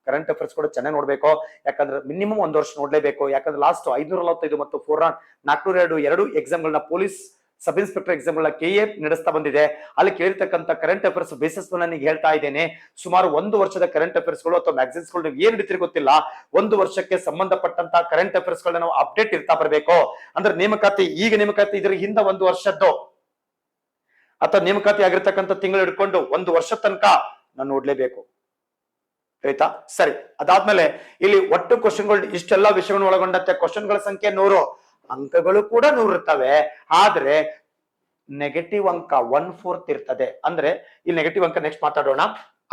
ಕರೆಂಟ್ ಅಫೇರ್ಸ್ ಕೂಡ ಚೆನ್ನಾಗಿ ನೋಡ್ಬೇಕು. ಯಾಕಂದ್ರೆ ಮಿನಿಮಮ್ 1 ವರ್ಷ ನೋಡ್ಲೇಬೇಕು. ಯಾಕಂದ್ರೆ ಲಾಸ್ಟ್ 545 ಮತ್ತು 402 ಎಕ್ಸಾಮ್ ಗಳನ್ನ ಪೊಲೀಸ್ ಸಬ್ ಇನ್ಸ್ಪೆಕ್ಟರ್ ಎಕ್ಸಾಮ್ ಗಳನ್ನ KA ನಡೆಸ್ತಾ ಬಂದಿದೆ. ಅಲ್ಲಿ ಕೇಳಿರ್ತಕ್ಕಂಥ ಕರೆಂಟ್ ಅಫೇರ್ಸ್ ಬೇಸಿಸ್ ನಾನು ಹೇಳ್ತಾ ಇದ್ದೇನೆ. ಸುಮಾರು 1 ವರ್ಷದ ಕರೆಂಟ್ ಅಫೇರ್ಸ್ ಗಳು ಅಥವಾ ಮ್ಯಾಗಝಿನ್ಸ್ ಗಳು ನೀವು ಏನ್ ಹಿಡಿತೀರಿ ಗೊತ್ತಿಲ್ಲ, 1 ವರ್ಷಕ್ಕೆ ಸಂಬಂಧಪಟ್ಟಂತ ಕರೆಂಟ್ ಅಫೇರ್ಸ್ ಗಳನ್ನ ನಾವು ಅಪ್ಡೇಟ್ ಇರ್ತಾ ಬರಬೇಕು. ಅಂದ್ರೆ ನೇಮಕಾತಿ, ಈಗ ನೇಮಕಾತಿ ಇದ್ರ ಹಿಂದ 1 ವರ್ಷದ್ದು ಅಥವಾ ನೇಮಕಾತಿ ಆಗಿರ್ತಕ್ಕಂಥ ತಿಂಗಳು ಹಿಡ್ಕೊಂಡು 1 ವರ್ಷ ತನಕ ನಾನು ನೋಡ್ಲೇಬೇಕು, ಆಯ್ತಾ? ಸರಿ, ಅದಾದ್ಮೇಲೆ ಇಲ್ಲಿ ಒಟ್ಟು ಕ್ವಶನ್ಗಳು ಇಷ್ಟೆಲ್ಲಾ ವಿಷಯಗಳನ್ನು ಒಳಗೊಂಡಂತೆ ಕ್ವಶನ್ಗಳ ಸಂಖ್ಯೆ 100, ಅಂಕಗಳು ಕೂಡ 100 ಇರ್ತವೆ. ಆದ್ರೆ ನೆಗೆಟಿವ್ ಅಂಕ 1/4 ಇರ್ತದೆ. ಅಂದ್ರೆ ಈ ನೆಗೆಟಿವ್ ಅಂಕ ನೆಕ್ಸ್ಟ್ ಮಾತಾಡೋಣ.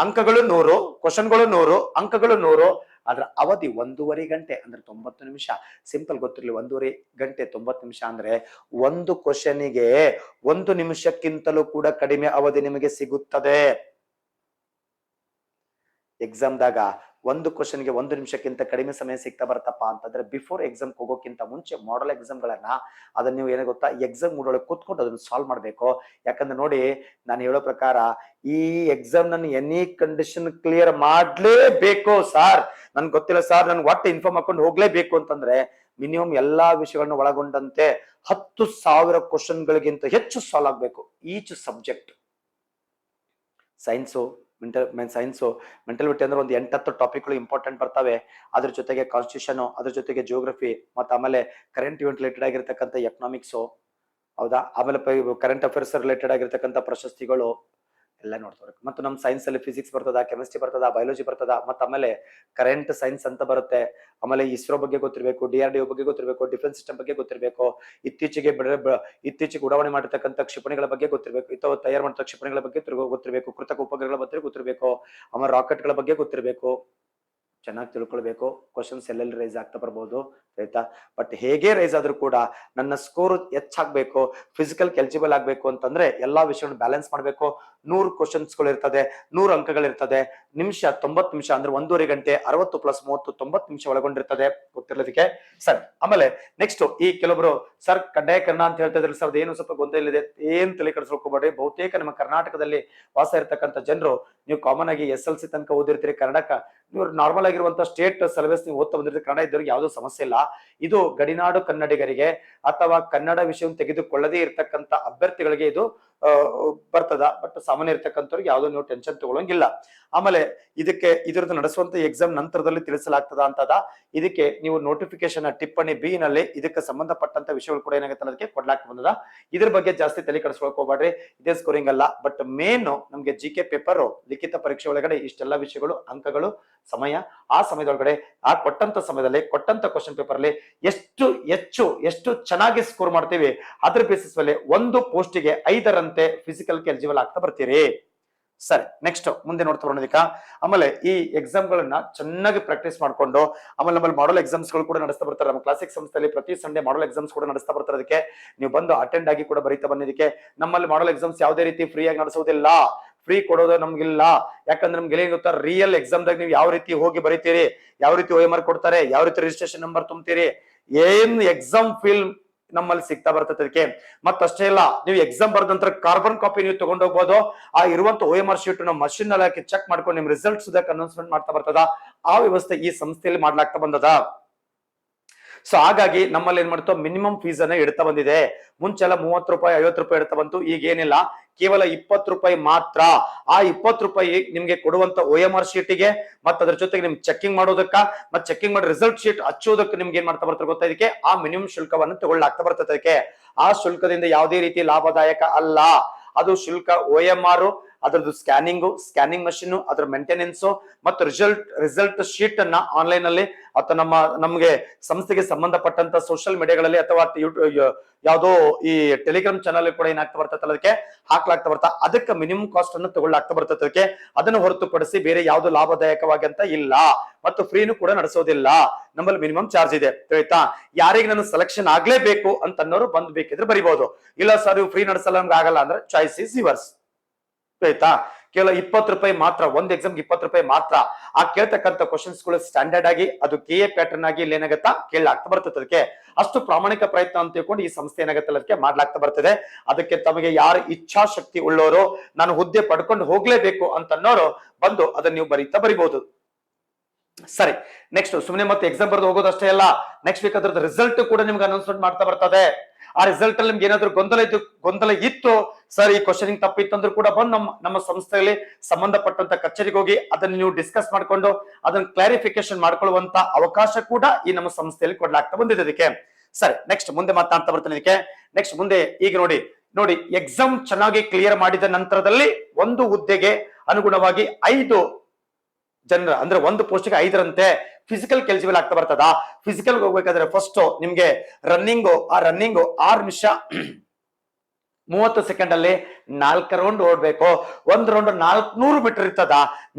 ಅಂಕಗಳು 100, ಕ್ವಶನ್ಗಳು 100, ಅಂಕಗಳು 100. ಅದ್ರ ಅವಧಿ 1.5 ಗಂಟೆ ಅಂದ್ರೆ 90 ನಿಮಿಷ. ಸಿಂಪಲ್ ಗೊತ್ತಿರ್ಲಿ, 1.5 ಗಂಟೆ 90 ನಿಮಿಷ ಅಂದ್ರೆ ಒಂದು ಕ್ವಶನಿಗೆ 1 ನಿಮಿಷಕ್ಕಿಂತಲೂ ಕೂಡ ಕಡಿಮೆ ಅವಧಿ ನಿಮಗೆ ಸಿಗುತ್ತದೆ. ಎಕ್ಸಾಮ್ದಾಗ ಒಂದು ಕ್ವಶನ್ಗೆ 1 ನಿಮಿಷಕ್ಕಿಂತ ಕಡಿಮೆ ಸಮಯ ಸಿಗ್ತಾ ಬರ್ತಪ್ಪ ಅಂತಂದ್ರೆ ಬಿಫೋರ್ ಎಕ್ಸಾಮ್ ಹೋಗೋಕ್ಕಿಂತ ಮುಂಚೆ ಮಾಡೆಲ್ ಎಕ್ಸಾಮ್ ಗಳನ್ನ ಅದನ್ನ ನೀವು ಏನೇ ಗೊತ್ತಾ, ಎಕ್ಸಾಮ್ ಮೂಡೊಳಗೆ ಕೂತ್ಕೊಂಡು ಅದನ್ನ ಸಾಲ್ವ್ ಮಾಡ್ಬೇಕು. ಯಾಕಂದ್ರೆ ನೋಡಿ, ನಾನು ಹೇಳೋ ಪ್ರಕಾರ ಈ ಎಕ್ಸಾಮ್ ನನ್ನ ಎನಿ ಕಂಡೀಷನ್ ಕ್ಲಿಯರ್ ಮಾಡ್ಲೇಬೇಕು. ಸಾರ್ ನನ್ಗೆ ಗೊತ್ತಿಲ್ಲ ಸರ್, ನನ್ಗೆ ಒಟ್ಟು ಇನ್ಫಾರ್ಮ್ ಹಾಕೊಂಡು ಹೋಗ್ಲೇಬೇಕು ಅಂತಂದ್ರೆ ಮಿನಿಮಮ್ ಎಲ್ಲಾ ವಿಷಯಗಳನ್ನ ಒಳಗೊಂಡಂತೆ 10,000 ಕ್ವಶನ್ ಗಳಿಗಿಂತ ಹೆಚ್ಚು ಸಾಲ್ವ್ ಆಗ್ಬೇಕು ಈಚ್ ಸಬ್ಜೆಕ್ಟ್. ಸೈನ್ಸು, ಮೆಂಟಲಿಟಿ ಅಂದ್ರೆ ಒಂದು 8-10 ಟಾಪಿಕ್ಗಳು ಇಂಪಾರ್ಟೆಂಟ್ ಬರ್ತವೆ. ಅದ್ರ ಜೊತೆಗೆ ಕಾನ್ಸ್ಟಿಟ್ಯೂಷನ್, ಅದ್ರ ಜೊತೆಗೆ ಜಿಯೋಗ್ರಫಿ, ಮತ್ತೆ ಆಮೇಲೆ ಕರೆಂಟ್ ಇವೆಂಟ್ ರಿಲೇಟೆಡ್ ಆಗಿರ್ತಕ್ಕಂಥ ಎಕನಾಮಿಕ್ಸ್, ಹೌದಾ? ಆಮೇಲೆ ಕರೆಂಟ್ ಅಫೇರ್ಸ್ ರಿಲೇಟೆಡ್ ಆಗಿರ್ತಕ್ಕಂಥ ಪ್ರಶಸ್ತಿಗಳು ಎಲ್ಲ ನೋಡ್ತಾ ಬರ್ಬೇಕು. ಮತ್ತು ನಮ್ಮ ಸೈನ್ಸ್ ಅಲ್ಲಿ ಫಿಸಿಕ್ಸ್ ಬರ್ತದ, ಕೆಮಿಸ್ಟ್ರಿ ಬರ್ತದ, ಬಯಾಲಜಿ ಬರ್ತದ, ಮತ್ತೆ ಆಮೇಲೆ ಕರೆಂಟ್ ಸೈನ್ಸ್ ಅಂತ ಬರುತ್ತೆ. ಆಮೇಲೆ ಇಸ್ರೋ ಬಗ್ಗೆ ಗೊತ್ತಿರಬೇಕು, DRDO ಬಗ್ಗೆ ಗೊತ್ತಿರಬೇಕು, ಡಿಫೆನ್ಸ್ ಸಿಸ್ಟಮ್ ಬಗ್ಗೆ ಗೊತ್ತಿರಬೇಕು, ಇತ್ತೀಚೆಗೆ ಉಡಾವಣೆ ಮಾಡಿರ್ತಕ್ಕಂಥ ಕ್ಷಿಪಣಿಗಳ ಬಗ್ಗೆ ಗೊತ್ತಿರಬೇಕು, ಅಥವಾ ತಯಾರು ಮಾಡಿದ ಕ್ಷಿಪಣಿಗಳ ಬಗ್ಗೆ ಗೊತ್ತಿರಬೇಕು, ಕೃತಕ ಉಪಗ್ರಹಗಳ ಬಗ್ಗೆ ಗೊತ್ತಿರಬೇಕು, ಆಮೇಲೆ ರಾಕೆಟ್ಗಳ ಬಗ್ಗೆ ಗೊತ್ತಿರಬೇಕು. ಚೆನ್ನಾಗಿ ತಿಳ್ಕೊಳ್ಬೇಕು. ಕ್ವಶನ್ಸ್ ಎಲ್ಲೆಲ್ಲಿ ರೈಸ್ ಆಗ್ತಾ ಬರ್ಬೋದು, ಆಯ್ತಾ. ಬಟ್ ಹೇಗೆ ರೈಸ್ ಆದ್ರೂ ಕೂಡ ನನ್ನ ಸ್ಕೋರ್ ಹೆಚ್ಚಾಗ್ಬೇಕು, ಫಿಸಿಕಲ್ ಎಲಿಜಿಬಲ್ ಆಗ್ಬೇಕು ಅಂತಂದ್ರೆ ಎಲ್ಲಾ ವಿಷಯವನ್ನು ಬ್ಯಾಲೆನ್ಸ್ ಮಾಡ್ಬೇಕು. 100 ಕ್ವಶನ್ಸ್ಗಳು ಇರ್ತದೆ, 100 ಅಂಕಗಳಿರ್ತದೆ, ನಿಮಿಷ 90 ನಿಮಿಷ ಅಂದ್ರೆ 1.5 ಗಂಟೆ, 60 + 30 90 ನಿಮಿಷ ಒಳಗೊಂಡಿರ್ತದೆ, ಗೊತ್ತಿರೋದಕ್ಕೆ. ಸರ್ ಆಮೇಲೆ ನೆಕ್ಸ್ಟ್ ಈ ಕೆಲವೊಬ್ರು ಸರ್ ಕಡ್ಡಾಯ ಕನ್ನಡ ಅಂತ ಹೇಳ್ತಾ ಇದ್ರೆ ಸರ್ ಏನು ಸ್ವಲ್ಪ ಗೊಂದಲ ಇದೆ, ಏನ್ ತಲೆ ಕೆಡಿಸ್ಕೊಳ್ಬೇಡಿ. ಬಹುತೇಕ ನಮ್ಮ ಕರ್ನಾಟಕದಲ್ಲಿ ವಾಸ ಇರ್ತಕ್ಕಂಥ ಜನರು ನೀವು ಕಾಮನ್ ಆಗಿ SLC ತನಕ ಓದಿರ್ತೀರಿ. ಕನ್ನಡಕ ನೀವು ನಾರ್ಮಲ್ ಆಗಿರುವಂತಹ ಸ್ಟೇಟ್ ಸಿಲೆಬಸ್ ನೀವು ಓದ್ತಾ ಬಂದಿರ್ತೀರಿ. ಕನ್ನಡ ಇದ್ದವ್ರಿಗೆ ಯಾವುದೋ ಸಮಸ್ಯೆ ಇಲ್ಲ. ಇದು ಗಡಿನಾಡು ಕನ್ನಡಿಗರಿಗೆ ಅಥವಾ ಕನ್ನಡ ವಿಷಯವನ್ನು ತೆಗೆದುಕೊಳ್ಳದೇ ಇರ್ತಕ್ಕಂಥ ಅಭ್ಯರ್ಥಿಗಳಿಗೆ ಇದು ಬರ್ತದ. ಬಟ್ ಸಾಮಾನ್ಯ ಇರ್ತಕ್ಕಂಥವ್ರಿಗೆ ಯಾವುದೋ ನೀವು ಟೆನ್ಷನ್ ತಗೊಳಂಗಿಲ್ಲ. ಆಮೇಲೆ ಇದರದ್ದು ನಡೆಸುವಂತ ಎಕ್ಸಾಮ್ ನಂತರದಲ್ಲಿ ತಿಳಿಸಲಾಗ್ತದ ಅಂತದ. ಇದಕ್ಕೆ ನೀವು ನೋಟಿಫಿಕೇಶನ್ ಟಿಪ್ಪಣಿ B ನಲ್ಲಿ ಇದಕ್ಕೆ ಸಂಬಂಧಪಟ್ಟಂತ ವಿಷಯಗಳು ಕೂಡ ಏನಾಗುತ್ತೆ ಅನ್ನೋದಕ್ಕೆ ಕೊಡ್ಲಾಗ್ತಾ ಬಂದದ. ಇದ್ರ ಬಗ್ಗೆ ಜಾಸ್ತಿ ತಲೆ ಕೆಡಿಸ್ಕೊಳಕ್ ಹೋಗ್ಬೇಡ್ರಿ, ಇದೇ ಸ್ಕೋರಿಂಗ್ ಅಲ್ಲ. ಬಟ್ ಮೇನ್ ನಮ್ಗೆ GK ಪೇಪರ್ ಲಿಖಿತ ಪರೀಕ್ಷೆ ಒಳಗಡೆ ಇಷ್ಟೆಲ್ಲ ವಿಷಯಗಳು, ಅಂಕಗಳು, ಸಮಯ, ಆ ಸಮಯದೊಳಗಡೆ ಆ ಕೊಟ್ಟಂತ ಸಮಯದಲ್ಲಿ ಕೊಟ್ಟಂತ ಕ್ವಶನ್ ಪೇಪರ್ ಅಲ್ಲಿ ಎಷ್ಟು ಚೆನ್ನಾಗಿ ಸ್ಕೋರ್ ಮಾಡ್ತೀವಿ ಅದ್ರ ಬೇಸಿಸ್ ಮೇಲೆ ಒಂದು ಪೋಸ್ಟಿಗೆ 5ರಂತೆ ಫಿಸಿಕಲ್ ಎಲಿಜಿಬಲ್ ಆಗ್ತಾ ಬರ್ತೀರಿ. ಸರಿ, ನೆಕ್ಸ್ಟ್ ಮುಂದೆ ನೋಡ್ತಾ ಬರೋದಕ್ಕ. ಆಮೇಲೆ ಈ ಎಕ್ಸಾಮ್ ಗಳನ್ನ ಚೆನ್ನಾಗಿ ಪ್ರಾಕ್ಟೀಸ್ ಮಾಡ್ಕೊಂಡು ಆಮೇಲೆ ನಮ್ಮಲ್ಲಿ ಮಾಡಲ್ ಎಕ್ಸಾಮ್ಸ್ ಗಳು ಕೂಡ ನಡೆಸ್ತಾ ಬರ್ತಾರೆ. ನಮ್ಮ ಕ್ಲಾಸಿಕ್ ಸಂಸ್ಥೆಯಲ್ಲಿ ಪ್ರತಿ ಸಂಡೇ ಮಾಡಲ್ ಎಕ್ಸಾಮ್ಸ್ ಕೂಡ ನಡೆಸ್ತಾ ಬರ್ತಾರೆ. ಅದಕ್ಕೆ ನೀವು ಬಂದು ಅಟೆಂಡ್ ಆಗಿ ಕೂಡ ಬರೀತಾ ಬಂದಿದ್ದಕ್ಕೆ. ನಮ್ಮಲ್ಲಿ ಮಾಡಲ್ ಎಕ್ಸಾಮ್ಸ್ ಯಾವುದೇ ರೀತಿ ಫ್ರೀ ಆಗಿ ನಡೆಸೋದಿಲ್ಲ, ಫ್ರೀ ಕೊಡೋದು ನಮ್ಗಿಲ್ಲ. ಯಾಕಂದ್ರೆ ನಮ್ಗೆ ಏನ್ ಗೊತ್ತಾ, ರಿಯಲ್ ಎಕ್ಸಾಮ್ ದಾಗ ನೀವು ಯಾವ ರೀತಿ ಹೋಗಿ ಬರೀತೀರಿ, ಯಾವ ರೀತಿ OMR ಕೊಡ್ತಾರೆ, ಯಾವ ರೀತಿ ರಿಜಿಸ್ಟ್ರೇಷನ್ ನಂಬರ್ ತುಂಬ್ತೀರಿ, ಏನ್ ಎಕ್ಸಾಮ್ ಫೀಲ್ ನಮ್ಮಲ್ಲಿ ಸಿಗ್ತಾ ಬರ್ತದೆ. ಅದಕ್ಕೆ ಮತ್ತಷ್ಟೇ ಇಲ್ಲ, ನೀವು ಎಕ್ಸಾಮ್ ಬರೆದ ನಂತರ ಕಾರ್ಬನ್ ಕಾಪಿ ನೀವು ತಗೊಂಡೋಗ್ಬೋದು. ಆ ಇರುವಂತ OMR ಶೀಟ್ ನಾವು ಮಷಿನ್ ನಲ್ಲಿ ಹಾಕಿ ಚೆಕ್ ಮಾಡ್ಕೊಂಡು ನಿಮ್ ರಿಸಲ್ಟ್ಸ್ ಅನೌನ್ಸ್ಮೆಂಟ್ ಮಾಡ್ತಾ ಬರ್ತದ. ಆ ವ್ಯವಸ್ಥೆ ಈ ಸಂಸ್ಥೆಯಲ್ಲಿ ಮಾಡ್ಲಾಗ್ತಾ ಬಂದದ. ಸೊ ಹಾಗಾಗಿ ನಮ್ಮಲ್ಲಿ ಏನ್ ಮಾಡ್ತೋ ಮಿನಿಮಮ್ ಫೀಸ್ ಅನ್ನ ಇಡ್ತಾ ಬಂದಿದೆ. ಮುಂಚೆಲ್ಲ 30 ರೂಪಾಯಿ 50 ರೂಪಾಯಿ ಇಡ್ತಾ ಬಂತು. ಈಗ ಏನಿಲ್ಲ, ಕೇವಲ 20 ರೂಪಾಯಿ ಮಾತ್ರ. ಆ 20 ರೂಪಾಯಿ ನಿಮ್ಗೆ ಕೊಡುವಂತ OMR ಶೀಟಿಗೆ ಮತ್ತೆ ಅದ್ರ ಜೊತೆಗೆ ನಿಮ್ಗೆ ಚೆಕಿಂಗ್ ಮಾಡೋದಕ್ಕ ಮತ್ತೆ ಚೆಕಿಂಗ್ ಮಾಡಿ ರಿಸಲ್ಟ್ ಶೀಟ್ ಹಚ್ಚೋದಕ್ಕೆ ನಿಮ್ಗೆ ಏನ್ ಮಾಡ್ತಾ ಬರ್ತಾರೆ ಗೊತ್ತಾ, ಇದಕ್ಕೆ ಆ ಮಿನಿಮಮ್ ಶುಲ್ಕವನ್ನು ತಗೊಳ್ಳಾಗ್ತಾ ಬರ್ತದೆ. ಅದಕ್ಕೆ ಆ ಶುಲ್ಕದಿಂದ ಯಾವುದೇ ರೀತಿ ಲಾಭದಾಯಕ ಅಲ್ಲ. ಅದು ಶುಲ್ಕ OMR, ಅದರದ್ದು ಸ್ಕ್ಯಾನಿಂಗ್ ಮಷೀನ್, ಅದರ ಮೇಂಟೆನೆನ್ಸ್ ಮತ್ತು ರಿಸಲ್ಟ್ ಶೀಟ್ ಅನ್ನ ಆನ್ಲೈನ್ ಅಲ್ಲಿ ಅಥವಾ ನಮ್ಗೆ ಸಂಸ್ಥೆಗೆ ಸಂಬಂಧಪಟ್ಟಂತ ಸೋಷಿಯಲ್ ಮೀಡಿಯಾಗಳಲ್ಲಿ ಅಥವಾ ಯಾವ್ದೋ ಈ ಟೆಲಿಗ್ರಾಮ್ ಚಾನಲ್ ಕೂಡ ಏನಾಗ್ತಾ ಬರ್ತಲ್ಲ ಅದಕ್ಕೆ ಹಾಕ್ಲಾಗ್ತಾ ಬರ್ತಾ, ಅದಕ್ಕೆ ಮಿನಿಮಮ್ ಕಾಸ್ಟ್ ಅನ್ನು ತಗೊಳ್ಳಾಗ್ತಾ ಬರ್ತದೆ. ಅದಕ್ಕೆ ಅದನ್ನು ಹೊರತುಪಡಿಸಿ ಬೇರೆ ಯಾವ್ದು ಲಾಭದಾಯಕವಾಗಿ ಅಂತ ಇಲ್ಲ ಮತ್ತು ಫ್ರೀನು ಕೂಡ ನಡೆಸೋದಿಲ್ಲ. ನಮ್ಮಲ್ಲಿ ಮಿನಿಮಮ್ ಚಾರ್ಜ್ ಇದೆ, ಆಯ್ತಾ. ಯಾರಿಗೆ ನಾನು ಸೆಲೆಕ್ಷನ್ ಆಗ್ಲೇಬೇಕು ಅಂತ ಅನ್ನೋರು ಬಂದ್ ಬೇಕಿದ್ರೆ ಬರಿಬಹುದು. ಇಲ್ಲ ಸರ್ ಇವು ಫ್ರೀ ನಡೆಸಲ್ಲ ನಮ್ಗೆ ಆಗಲ್ಲ ಅಂದ್ರೆ ಚಾಯ್ಸ್ ಇಸ್ ಯುವರ್ಸ್, ಆಯ್ತಾ. ಕೇವಲ 20 ರೂಪಾಯಿ ಮಾತ್ರ, ಒಂದ್ ಎಕ್ಸಾಮ್ಗೆ 20 ರೂಪಾಯಿ ಮಾತ್ರ. ಆ ಕೇಳ್ತಕ್ಕಂಥ ಕ್ವಶನ್ಸ್ ಗಳು ಸ್ಟ್ಯಾಂಡರ್ಡ್ ಆಗಿ ಅದು KA ಪ್ಯಾಟರ್ನ್ ಆಗಿ ಇಲ್ಲಿ ಏನಾಗತ್ತಾ ಕೇಳಲಾಗ್ತಾ ಬರ್ತದೆ. ಅದಕ್ಕೆ ಅಷ್ಟು ಪ್ರಾಮಾಣಿಕ ಪ್ರಯತ್ನ ಅಂತ ತಿಳ್ಕೊಂಡು ಈ ಸಂಸ್ಥೆ ಏನಾಗತ್ತಲ್ಲ ಅದಕ್ಕೆ ಮಾಡ್ಲಾಗ್ತಾ ಬರ್ತದೆ. ಅದಕ್ಕೆ ತಮಗೆ ಯಾರು ಇಚ್ಛಾಶಕ್ತಿ ಉಳ್ಳೋರು, ನಾನು ಹುದ್ದೆ ಪಡ್ಕೊಂಡು ಹೋಗ್ಲೇಬೇಕು ಅಂತ ಅನ್ನೋರು ಬಂದು ಅದನ್ನ ನೀವು ಬರಿಬಹುದು. ಸರಿ, ನೆಕ್ಸ್ಟ್ ಸುಮ್ಮನೆ ಮತ್ತೆ ಎಕ್ಸಾಮ್ ಬರೆದು ಹೋಗೋದಷ್ಟೇ ಅಲ್ಲ, ನೆಕ್ಸ್ಟ್ ವೀಕ್ ಅದ್ರದ್ದು ರಿಸಲ್ಟ್ ಕೂಡ ನಿಮ್ಗೆ ಅನೌನ್ಸ್ಮೆಂಟ್ ಮಾಡ್ತಾ ಬರ್ತದೆ. ಆ ರಿಸಲ್ಟ್ ಅಲ್ಲಿ ನಿಮ್ಗೆ ಏನಾದ್ರು ಗೊಂದಲ ಇತ್ತು ಸರ್, ಈ ಕ್ವಶನ್ ತಪ್ಪಿತ್ತು ಅಂದ್ರೂ ಕೂಡ ಬಂದು ನಮ್ಮ ಸಂಸ್ಥೆಯಲ್ಲಿ ಸಂಬಂಧಪಟ್ಟಂತ ಕಚೇರಿಗೆ ಹೋಗಿ ಅದನ್ನ ನೀವು ಡಿಸ್ಕಸ್ ಮಾಡ್ಕೊಂಡು ಅದನ್ನ ಕ್ಲಾರಿಫಿಕೇಶನ್ ಮಾಡ್ಕೊಳ್ಳುವಂತ ಅವಕಾಶ ಕೂಡ ಈ ನಮ್ಮ ಸಂಸ್ಥೆಯಲ್ಲಿ ಕೊಡ್ಲಾಗ್ತಾ ಬಂದಿದೆ. ಅದಕ್ಕೆ ಸರಿ, ನೆಕ್ಸ್ಟ್ ಮುಂದೆ ಮಾತನಾಡ್ತಾ ಬರ್ತೀನಿ. ಇದಕ್ಕೆ ನೆಕ್ಸ್ಟ್ ಮುಂದೆ ಈಗ ನೋಡಿ ಎಕ್ಸಾಮ್ ಚೆನ್ನಾಗಿ ಕ್ಲಿಯರ್ ಮಾಡಿದ ನಂತರದಲ್ಲಿ ಒಂದು ಹುದ್ದೆಗೆ ಅನುಗುಣವಾಗಿ 5 ಜನರ ಅಂದ್ರೆ ಒಂದು ಪೋಸ್ಟ್ಗೆ 5ರಂತೆ ಫಿಸಿಕಲ್ ಎಲಿಜಿಬಲ್ ಆಗ್ತಾ ಬರ್ತದ. ಫಿಸಿಕಲ್ ಹೋಗ್ಬೇಕಾದ್ರೆ ಫಸ್ಟ್ ನಿಮ್ಗೆ ರನ್ನಿಂಗ್ 6 ನಿಮಿಷ 30 ಸೆಕೆಂಡ್ ಅಲ್ಲಿ 4 ರೌಂಡ್ ಓಡ್ಬೇಕು. ಒಂದ್ ರೌಂಡ್ 400 ಮೀಟರ್ ಇರ್ತದ,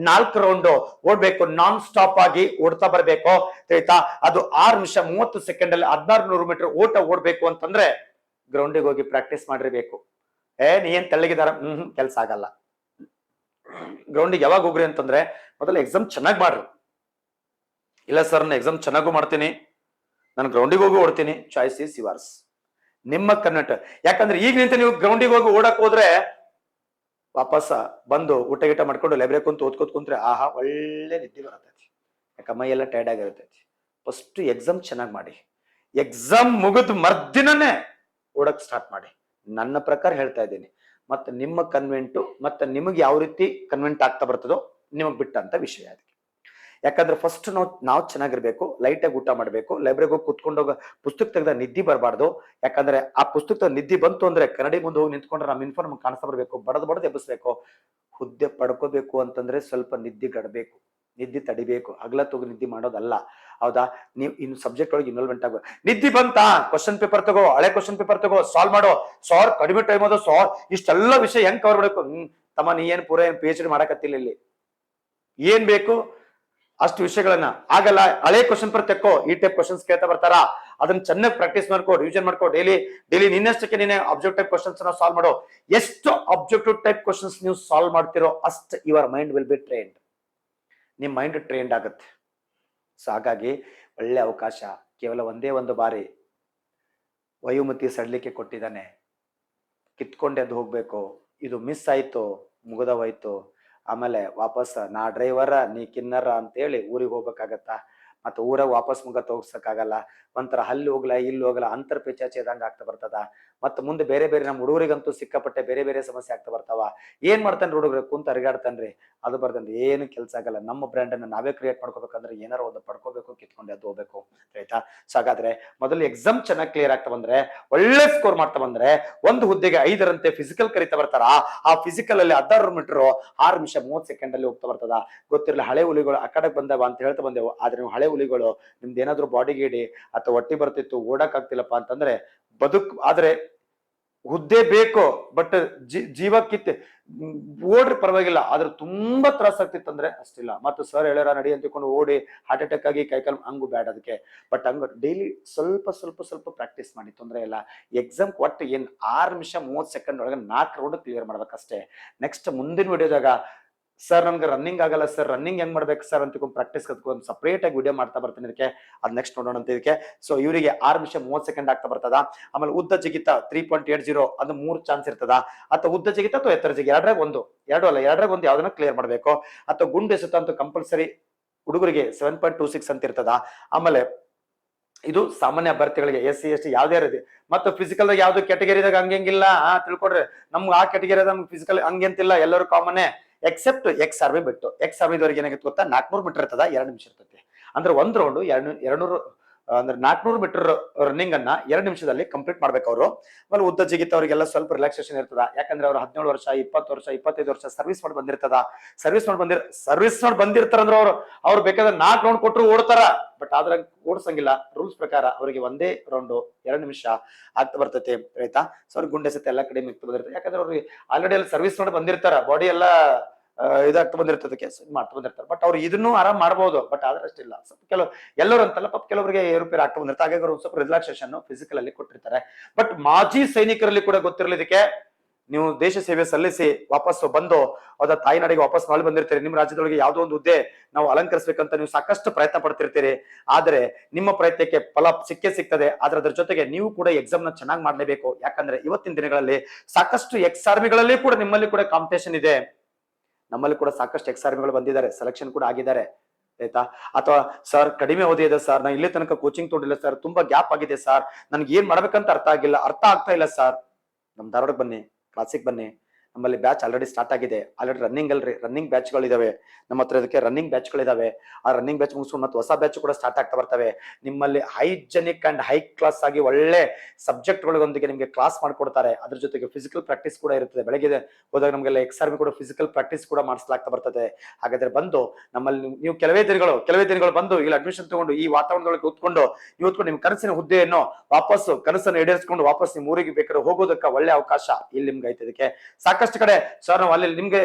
4 ರೌಂಡ್ ಓಡ್ಬೇಕು, ನಾನ್ ಸ್ಟಾಪ್ ಆಗಿ ಓಡ್ತಾ ಬರ್ಬೇಕು, ಆಯ್ತಾ. ಅದು 6 ನಿಮಿಷ 30 ಸೆಕೆಂಡ್ ಅಲ್ಲಿ 1600 ಮೀಟರ್ ಓಡ್ಬೇಕು ಅಂತಂದ್ರೆ ಗ್ರೌಂಡಿಗೆ ಹೋಗಿ ಪ್ರಾಕ್ಟೀಸ್ ಮಾಡಿರ್ಬೇಕು. ನೀ ಏನ್ ತೆಳ್ಳಗಿದಾರ ಕೆಲ್ಸ ಆಗಲ್ಲ. ಗ್ರೌಂಡಿಗೆ ಯಾವಾಗ ಹೋಗ್ರಿ ಅಂತಂದ್ರೆ ಮೊದಲು ಎಕ್ಸಾಮ್ ಚೆನ್ನಾಗಿ ಮಾಡ್ರಿ. ಇಲ್ಲ ಸರ್ ನಾನು ಎಕ್ಸಾಮ್ ಚೆನ್ನಾಗೂ ಮಾಡ್ತೀನಿ, ನಾನು ಗ್ರೌಂಡಿಗೆ ಹೋಗಿ ಓಡ್ತೀನಿ, ಚಾಯ್ಸ್ ಇಸ್ ಯುವರ್ಸ್, ನಿಮ್ಮ ಕನ್ನಡ. ಯಾಕಂದ್ರೆ ಈಗ ನಿಂತ ನೀವು ಗ್ರೌಂಡಿಗೆ ಹೋಗಿ ಓಡಕ್ ಹೋದ್ರೆ ವಾಪಸ್ ಬಂದು ಊಟ ಗೀಟ ಮಾಡ್ಕೊಂಡು ಲೈಬ್ರರಿ ಕುಂತು ಓದ್ಕೋತ್ ಕುಂತ್ರೆ ಆಹಾ ಒಳ್ಳೆ ನಿದ್ದೆ ಬರತೈತಿ. ಯಾಕ ಮೈ ಎಲ್ಲ ಟೈರ್ಡ್ ಆಗಿರ್ತೈತಿ. ಫಸ್ಟ್ ಎಕ್ಸಾಮ್ ಚೆನ್ನಾಗಿ ಮಾಡಿ, ಎಕ್ಸಾಮ್ ಮುಗಿದ್ ಮರ್ದಿನನೇ ಓಡಕ್ ಸ್ಟಾರ್ಟ್ ಮಾಡಿ. ನನ್ನ ಪ್ರಕಾರ ಹೇಳ್ತಾ ಇದ್ದೀನಿ. ಮತ್ತೆ ನಿಮ್ಮ ಕನ್ವೆಂಟು ಮತ್ತೆ ನಿಮಗೆ ಯಾವ ರೀತಿ ಕನ್ವೆಂಟ್ ಆಗ್ತಾ ಬರ್ತದೋ ನಿಮಗ್ ಬಿಟ್ಟಂತ ವಿಷಯ. ಅದಕ್ಕೆ ಯಾಕಂದ್ರೆ ಫಸ್ಟ್ ನಾವು ಚೆನ್ನಾಗಿರ್ಬೇಕು, ಲೈಟ್ ಆಗಿ ಊಟ ಮಾಡ್ಬೇಕು, ಲೈಬ್ರರಿಗೆ ಹೋಗಿ ಕುತ್ಕೊಂಡೋಗ ಪುಸ್ತಕ ತೆಗೆದ ನಿದ್ದೆ ಬರಬಾರ್ದು. ಯಾಕಂದ್ರೆ ಆ ಪುಸ್ತಕದ ನಿದ್ದೆ ಬಂತು ಅಂದ್ರೆ ಕನ್ನಡಿ ಮುಂದೆ ಹೋಗಿ ನಿಂತ್ಕೊಂಡ್ರೆ ನಮ್ಮ ಇನ್ಫಾರ್ಮ್ ಕಾಣಿಸ್ತಾ ಬರ್ಬೇಕು, ಬಡದ್ ಎಬ್ಬಿಸ್ಬೇಕು. ಹುದ್ದೆ ಪಡ್ಕೋಬೇಕು ಅಂತಂದ್ರೆ ಸ್ವಲ್ಪ ನಿದ್ದೆ ಗಡಬೇಕು, ನಿದ್ದೆ ತಡಿಬೇಕು, ಹಗಲತ್ತೋಗಿ ನಿದ್ದೆ ಮಾಡೋದಲ್ಲ. ಹೌದಾ? ನೀವು ಇನ್ನು ಸಬ್ಜೆಕ್ಟ್ ಒಳಗೆ ಇನ್ವಾಲ್ವ್ಮೆಂಟ್ ಆಗಬೇಕು. ನಿದ್ದೆ ಬಂತಾ, ಕ್ವಶನ್ ಪೇಪರ್ ತಗೋ, ಹಳೆ ಕ್ವಶನ್ ಪೇಪರ್ ತಗೋ, ಸಾಲ್ವ್ ಮಾಡೋ. ಸಾರ್ ಕಡಿಮೆ ಟೈಮ್ ಅದು, ಸಾರ್ ಇಷ್ಟೆಲ್ಲ ವಿಷಯ ಹೆಂಗ್ ಕವರ್ ಮಾಡಬೇಕು? ತಮ್ಮ ನೀ ಏನ್ ಪೂರ ಏನ್ PhD ಮಾಡಕತ್ತಿಲ್ಲ ಇಲ್ಲಿ. ಏನ್ ಬೇಕು ಅಷ್ಟು ವಿಷಯಗಳನ್ನ ಆಗಲ್ಲ. ಹಳೆ ಕ್ವಶನ್ ಪೇಪರ್ ತೆಕ್ಕೋ, ಈ ಟೈಪ್ ಕ್ವಶನ್ಸ್ ಕೇಳ್ತಾ ಬರ್ತಾರ, ಅದನ್ನ ಚೆನ್ನಾಗಿ ಪ್ರಾಕ್ಟೀಸ್ ಮಾಡ್ಕೋ, ರಿವಿಷನ್ ಮಾಡ್ಕೋ. ಡೈಲಿ ನಿನ್ನಷ್ಟಕ್ಕೆ ನೀನೆ ಆಬ್ಜೆಕ್ಟಿವ್ ಟೈಪ್ ಕ್ವಶನ್ಸ್ ಸಾಲ್ವ್ ಮಾಡೋ. ಎಷ್ಟು ಆಬ್ಜೆಕ್ಟಿವ್ ಟೈಪ್ ಕ್ವಶನ್ಸ್ ನೀವು ಸಾಲ್ವ್ ಮಾಡ್ತಿರೋ ಅಷ್ಟು your mind will be trained, ನಿಮ್ ಮೈಂಡ್ ಟ್ರೈನ್ಡ್ ಆಗುತ್ತೆ. ಸೊ ಹಾಗಾಗಿ ಒಳ್ಳೆ ಅವಕಾಶ, ಕೇವಲ ಒಂದೇ ಒಂದು ಬಾರಿ ವಯೋಮಿತಿ ಸಡ್ಲಿಕ್ಕೆ ಕೊಟ್ಟಿದ್ದಾನೆ, ಕಿತ್ಕೊಂಡೆ ಅದು ಹೋಗ್ಬೇಕು. ಇದು ಮಿಸ್ ಆಯ್ತು, ಮುಗಿದವಾಯ್ತು. ಆಮೇಲೆ ವಾಪಸ್ ನಾ ಡ್ರೈವರ ನೀ ಕಿನ್ನರ ಅಂತೇಳಿ ಊರಿಗೆ ಹೋಗ್ಬೇಕಾಗತ್ತ. ಮತ್ತೆ ಊರಾಗ ವಾಪಸ್ ಮುಗ ತೋರ್ಸಕ್ಕಾಗಲ್ಲ. ಒಂಥರ ಅಲ್ಲಿ ಹೋಗ್ಲಾ ಇಲ್ಲಿ ಹೋಗ್ಲಾ ಅಂತರ್ ಪಿಚಾಚಿದಂಗ ಆಗ್ತಾ ಬರ್ತದ. ಮತ್ತೆ ಮುಂದೆ ಬೇರೆ ಬೇರೆ ನಮ್ಮ ಹುಡುಗರಿಗಂತೂ ಸಿಕ್ಕಾಪಟ್ಟೆ ಬೇರೆ ಬೇರೆ ಸಮಸ್ಯೆ ಆಗ್ತಾ ಬರ್ತಾವ. ಏನ್ ಮಾಡ್ತಾನ್ರಿ ಹುಡುಗರು? ಕುಂತ ಅರಿಗಾಡ್ತಾನ್ರಿ, ಅದು ಬರ್ದನ್ರಿ, ಏನು ಕೆಲ್ಸ ಆಗಲ್ಲ. ನಮ್ಮ ಬ್ರ್ಯಾಂಡ್ ಅನ್ನ ನಾವೇ ಕ್ರಿಯೇಟ್ ಮಾಡ್ಕೋಬೇಕಂದ್ರೆ ಏನಾರ ಒಂದು ಪಡ್ಕೋಬೇಕು, ಕಿತ್ಕೊಂಡೆ ಅದು ಹೋಗ್ಬೇಕು. ಆಯ್ತಾ? ಸೊ ಹಾಗಾದ್ರೆ ಮೊದಲು ಎಕ್ಸಾಮ್ ಚೆನ್ನಾಗಿ ಕ್ಲಿಯರ್ ಆಗ್ತಾ ಬಂದ್ರೆ, ಒಳ್ಳೆ ಸ್ಕೋರ್ ಮಾಡ್ತಾ ಬಂದ್ರೆ, ಒಂದು ಹುದ್ದೆಗೆ 5ರಂತೆ ಫಿಸಿಕಲ್ ಕರಿತಾ ಬರ್ತಾರ. ಆ ಫಿಸಿಕಲ್ ಅಲ್ಲಿ 16 ಮೀಟರ್ 6 ನಿಮಿಷ 30 ಸೆಕೆಂಡ್ ಅಲ್ಲಿ ಹೋಗ್ತಾ ಬರ್ತದ. ಗೊತ್ತಿರಲಿಲ್ಲ, ಹಳೆ ಹುಲಿಗಳು ಆ ಕಡೆ ಬಂದವ ಅಂತ ಹೇಳ್ತಾ ಬಂದೆವು. ಆದ್ರೆ ನೀವು ಹಳೆ ಹುಲಿಗಳು, ನಿಮ್ದು ಏನಾದ್ರು ಬಾಡಿ ಗೀಡಿ ಅಥವಾ ಹೊಟ್ಟಿ ಬರ್ತಿತ್ತು, ಓಡಕ್ ಆಗ್ತಿಲ್ಲಪ್ಪ ಅಂತಂದ್ರೆ ಆದ್ರೆ ಹುದ್ದೆ ಬೇಕು, ಬಟ್ ಜೀವ ಕಿತ್ತೆ ಓಡ್ರಿ ಪರವಾಗಿಲ್ಲ, ಆದ್ರೆ ತುಂಬಾ ತ್ರಾಸ ಆಗ್ತಿತ್ತಂದ್ರೆ ಅಷ್ಟಿಲ್ಲ. ಮತ್ತು ಸರ್ ಹೇಳ್ಯಾರ ನಡಿ ಅಂತಿಕೊಂಡು ಓಡಿ ಹಾರ್ಟ್ ಅಟ್ಯಾಕ್ ಆಗಿ ಕೈಕಾಲು ಹಂಗು ಬ್ಯಾಡ್ ಅದಕ್ಕೆ. ಬಟ್ ಹಂಗ ಡೈಲಿ ಸ್ವಲ್ಪ ಪ್ರಾಕ್ಟೀಸ್ ಮಾಡಿ, ತೊಂದರೆ ಇಲ್ಲ. ಎಕ್ಸಾಮ್ ಒಟ್ಟು ಏನ್ 6 ನಿಮಿಷ 30 ಸೆಕೆಂಡ್ ಒಳಗೆ 4 ರೌಂಡ್ ಕ್ಲಿಯರ್ ಮಾಡ್ಬೇಕಷ್ಟೇ. ನೆಕ್ಸ್ಟ್ ಮುಂದಿನ ವಿಡಿಯೋದಾಗ ಸರ್ ನನ್ಗೆ ರನ್ನಿಂಗ್ ಆಗಲ್ಲ ಸರ್, ರನ್ನಿಂಗ್ ಹೆಂಗ್ ಮಾಡ್ಬೇಕು ಸರ್ ಅಂತ ಪ್ರಾಕ್ಟೀಸ್ ಕತ್ಕೊಂಡು ಸಪರೇಟ್ ಆಗಿ ವಿಡಿಯೋ ಮಾಡ್ತಾ ಬರ್ತೀನಿ ಇದಕ್ಕೆ. ಅದ್ ನೆಕ್ಸ್ಟ್ ನೋಡೋಣ ಅಂತ ಇದಕ್ಕೆ. ಸೊ ಇವರಿಗೆ 6 ನಿಮಿಷ 30 ಸೆಕೆಂಡ್ ಆಗ್ತಾ ಬರ್ತದ. ಆಮೇಲೆ ಉದ್ದ ಜಿಗಿತ 3.80 ಅದು 3 ಚಾನ್ಸ್ ಇರ್ತದ. ಅಥವಾ ಉದ್ದ ಜಿಗಿತ ಅಥವಾ ಎತ್ತರ ಜಿಗಿ, ಎರಡರಾಗ ಒಂದು ಯಾವ್ದನ್ನ ಕ್ಲಿಯರ್ ಮಾಡ್ಬೇಕು. ಅಥವಾ ಗುಂಡು ಎಸೆತ ಅಂತ ಕಂಪಲ್ಸರಿ ಹುಡುಗರಿಗೆ 7.26 ಅಂತ ಇರ್ತದ. ಆಮೇಲೆ ಇದು ಸಾಮಾನ್ಯ ಅಭ್ಯರ್ಥಿಗಳಿಗೆ SC ST ಯಾವ್ದೇ ರೀತಿ. ಮತ್ತು ಫಿಸಿಕಲ್ ಯಾವ್ದು ಕೆಟಗರಿದಾಗ ಹಂಗಿಲ್ಲ ತಿಳ್ಕೊಡ್ರಿ. ನಮ್ಗೆ ಆ ಕೆಟಗರಿ ನಮ್ಗೆ ಫಿಸಿಕಲ್ ಹಂಗಂತಿಲ್ಲ, ಎಲ್ಲರೂ ಕಾಮನ್ ಎಕ್ಸೆಪ್ಟ್ ಎಕ್ಸ್ ಆರ್ಮಿ ಬಿಟ್ಟು. ಎಕ್ಸ್ ಆರ್ಮಿದವ್ರಿಗೆ ಏನಾಗುತ್ತೆ ಗೊತ್ತಾ, 400 ಮೀಟರ್ ಇರ್ತದ, 2 ನಿಮಿಷ ಇರ್ತೈತಿ. ಅಂದ್ರೆ ಒಂದ್ ರೌಂಡ್ 200 ಅಂದ್ರೆ 400 ಮೀಟರ್ ರನ್ನಿಂಗ್ ಅನ್ನ 2 ನಿಮಿಷದಲ್ಲಿ ಕಂಪ್ಲೀಟ್ ಮಾಡ್ಬೇಕು ಅವರು. ಆಮೇಲೆ ಉದ್ದ ಜಿಗಿತವ್ರಿಗೆಲ್ಲ ಸ್ವಲ್ಪ ರಿಲ್ಯಾಕ್ಸೇಷನ್ ಇರ್ತದ. ಯಾಕಂದ್ರೆ ಅವ್ರು 17 ವರ್ಷ 20 ವರ್ಷ 25 ವರ್ಷ ಸರ್ವಿಸ್ ಮಾಡಿ ಬಂದಿರ್ತದ. ಸರ್ವಿಸ್ ಮಾಡಿ ಬಂದಿರ್ತಾರ ಅಂದ್ರೆ ಅವ್ರು ಬೇಕಾದ್ರೆ 4 ರೌಂಡ್ ಕೊಟ್ಟರು ಓಡ್ತಾರ. ಬಟ್ ಆದ್ರೆ ಓಡಿಸಂಗಿಲ್ಲ. ರೂಲ್ಸ್ ಪ್ರಕಾರ ಅವರಿಗೆ ಒಂದೇ ರೌಂಡ್ 2 ನಿಮಿಷ ಆಗ್ತಾ ಬರ್ತೈತಿ. ಆಯ್ತಾ? ಸೊ ಅವ್ರಿಗೆ ಗುಂಡೆ ಸತ ಎಲ್ಲ ಕಡೆ ಮಿಕ್ತು ಬಂದಿರ್ತದೆ. ಯಾಕಂದ್ರೆ ಅವ್ರಿಗೆ ಆಲ್ರೆಡಿ ಎಲ್ಲ ಸರ್ವಿಸ್ ಮಾಡಿ ಬಂದಿರ್ತಾರ, ಬಾಡಿ ಎಲ್ಲ ಇದಾಗ್ತಾ ಬಂದಿರ್ತದಕ್ಕೆ ಮಾಡ್ತಾ ಬಂದಿರ್ತಾರೆ. ಬಟ್ ಅವ್ರು ಇದನ್ನು ಆರಾಮ್ ಮಾಡ್ಬೋದು, ಬಟ್ ಆದ್ರೆ ಅಷ್ಟಿಲ್ಲ. ಸ್ವಲ್ಪ ಕೆಲವು ಎಲ್ಲರೂ ಅಂತಲ್ಲ, ಪಾಪ ಕೆಲವರಿಗೆ ಏರುಪೇರು ಆಗ್ತಾ ಬಂದಿರ್ತಾರೆ. ಹಾಗಾಗಿ ಅವರು ಸ್ವಲ್ಪ ರಿಲ್ಯಾಕ್ಸೇಷನ್ ಫಿಸಿಕಲ್ ಅಲ್ಲಿ ಕೊಟ್ಟಿರ್ತಾರೆ. ಬಟ್ ಮಾಜಿ ಸೈನಿಕರಲ್ಲಿ ಕೂಡ ಗೊತ್ತಿರಲಿದಕ್ಕೆ, ನೀವು ದೇಶ ಸೇವೆ ಸಲ್ಲಿಸಿ ವಾಪಸ್ ಬಂದು ಅದ ತಾಯಿನಾಡಿಗೆ ವಾಪಸ್ ಮಾಡಿ ಬಂದಿರ್ತೀರಿ. ನಿಮ್ಮ ರಾಜ್ಯದೊಳಗೆ ಯಾವ್ದೋ ಒಂದು ಹುದ್ದೆ ನಾವು ಅಲಂಕರಿಸಬೇಕಂತ ನೀವು ಸಾಕಷ್ಟು ಪ್ರಯತ್ನ ಪಡ್ತಿರ್ತೀರಿ. ಆದ್ರೆ ನಿಮ್ಮ ಪ್ರಯತ್ನಕ್ಕೆ ಫಲ ಸಿಗ್ತದೆ. ಆದ್ರೆ ಅದ್ರ ಜೊತೆಗೆ ನೀವು ಕೂಡ ಎಕ್ಸಾಮ್ ನ ಚೆನ್ನಾಗಿ ಮಾಡ್ಲೇಬೇಕು. ಯಾಕಂದ್ರೆ ಇವತ್ತಿನ ದಿನಗಳಲ್ಲಿ ಸಾಕಷ್ಟು ಎಕ್ಸ್ ಆರ್ಮಿಗಳಲ್ಲಿ ಕೂಡ ನಿಮ್ಮಲ್ಲಿ ಕೂಡ ಕಾಂಪಿಟೇಷನ್ ಇದೆ. ನಮ್ಮಲ್ಲಿ ಕೂಡ ಸಾಕಷ್ಟು ಎಕ್ಸ್ ಆರ್ಮಿಗಳು ಬಂದಿದ್ದಾರೆ, ಸೆಲೆಕ್ಷನ್ ಕೂಡ ಆಗಿದ್ದಾರೆ. ಆಯ್ತಾ? ಅಥವಾ ಸರ್ ಕಡಿಮೆ ಓದಿ ಇದೆ ಸರ್, ನಾನು ಇಲ್ಲಿ ತನಕ ಕೋಚಿಂಗ್ ತಗೊಂಡಿಲ್ಲ ಸರ್, ತುಂಬಾ ಗ್ಯಾಪ್ ಆಗಿದೆ ಸರ್, ನನ್ಗೆ ಏನ್ ಮಾಡ್ಬೇಕಂತ ಅರ್ಥ ಆಗ್ತಾ ಇಲ್ಲ ಸರ್, ನಮ್ ಧಾರವಾಡಕ್ಕೆ ಬನ್ನಿ, ಕ್ಲಾಸಿಗೆ ಬನ್ನಿ. ನಮ್ಮಲ್ಲಿ ಬ್ಯಾಚ್ ಆಲ್ರೆಡಿ ಸ್ಟಾರ್ಟ್ ಆಗಿದೆ. ಆಲ್ರೆಡಿ ರನ್ನಿಂಗ್ ಬ್ಯಾಚ್ಗಳು ಇದಾವೆ ನಮ್ಮ ಹತ್ರ. ಇದಕ್ಕೆ ರನ್ನಿಂಗ್ ಬ್ಯಾಚ್ಗಳಿದಾವೆ. ಆ ರನ್ನಿಂಗ್ ಬ್ಯಾಚ್ ಮುಗಿಸ್ಕೊಂಡು ಮತ್ತೆ ಹೊಸ ಬ್ಯಾಚ್ ಕೂಡ ಸ್ಟಾರ್ಟ್ ಆಗ್ತಾ ಬರ್ತವೆ. ನಿಮ್ಮಲ್ಲಿ ಹೈಜೆನಿಕ್ ಅಂಡ್ ಹೈ ಕ್ಲಾಸ್ ಆಗಿ ಒಳ್ಳೆ ಸಬ್ಜೆಕ್ಟ್ ಗಳೊಂದಿಗೆ ನಿಮ್ಗೆ ಕ್ಲಾಸ್ ಮಾಡ್ಕೊಡ್ತಾರೆ. ಅದ್ರ ಜೊತೆಗೆ ಫಿಸಿಕಲ್ ಪ್ರಾಕ್ಟೀಸ್ ಕೂಡ ಇರುತ್ತದೆ. ಬೆಳಗ್ಗೆ ಹೋದಾಗ ನಮ್ಗೆಲ್ಲ ಎಕ್ಸ್ ಆರ್ಮಿ ಕೂಡ ಫಿಸಿಕಲ್ ಪ್ರಾಕ್ಟೀಸ್ ಕೂಡ ಮಾಡಿಸ್ಲಾಗ್ತಾ ಬರ್ತದೆ. ಹಾಗಾದ್ರೆ ಬಂದು ನಮ್ಮಲ್ಲಿ ನೀವು ಕೆಲವೇ ದಿನಗಳು ಬಂದು ಇಲ್ಲಿ ಅಡ್ಮಿಷನ್ ತಗೊಂಡು ಈ ವಾತಾವರಣದೊಳಗೆ ಕೂತ್ಕೊಂಡು ನಿಮ್ ಕನಸಿನ ಹುದ್ದೆಯನ್ನು ಕನಸನ್ನು ಈಡೇರಿಸಿಕೊಂಡು ವಾಪಸ್ ನಿಮ್ ಊರಿಗೆ ಬೇಕಾದ್ರೆ ಹೋಗೋದಕ್ಕೆ ಒಳ್ಳೆ ಅವಕಾಶ ಇಲ್ಲಿ ನಿಮ್ಗೆ ಐತೆ. ಇದಕ್ಕೆ ಸಾಕಷ್ಟು ಕಡೆ ಸರ್ ನಾವು ಅಲ್ಲಿ ನಿಮ್ಗೆ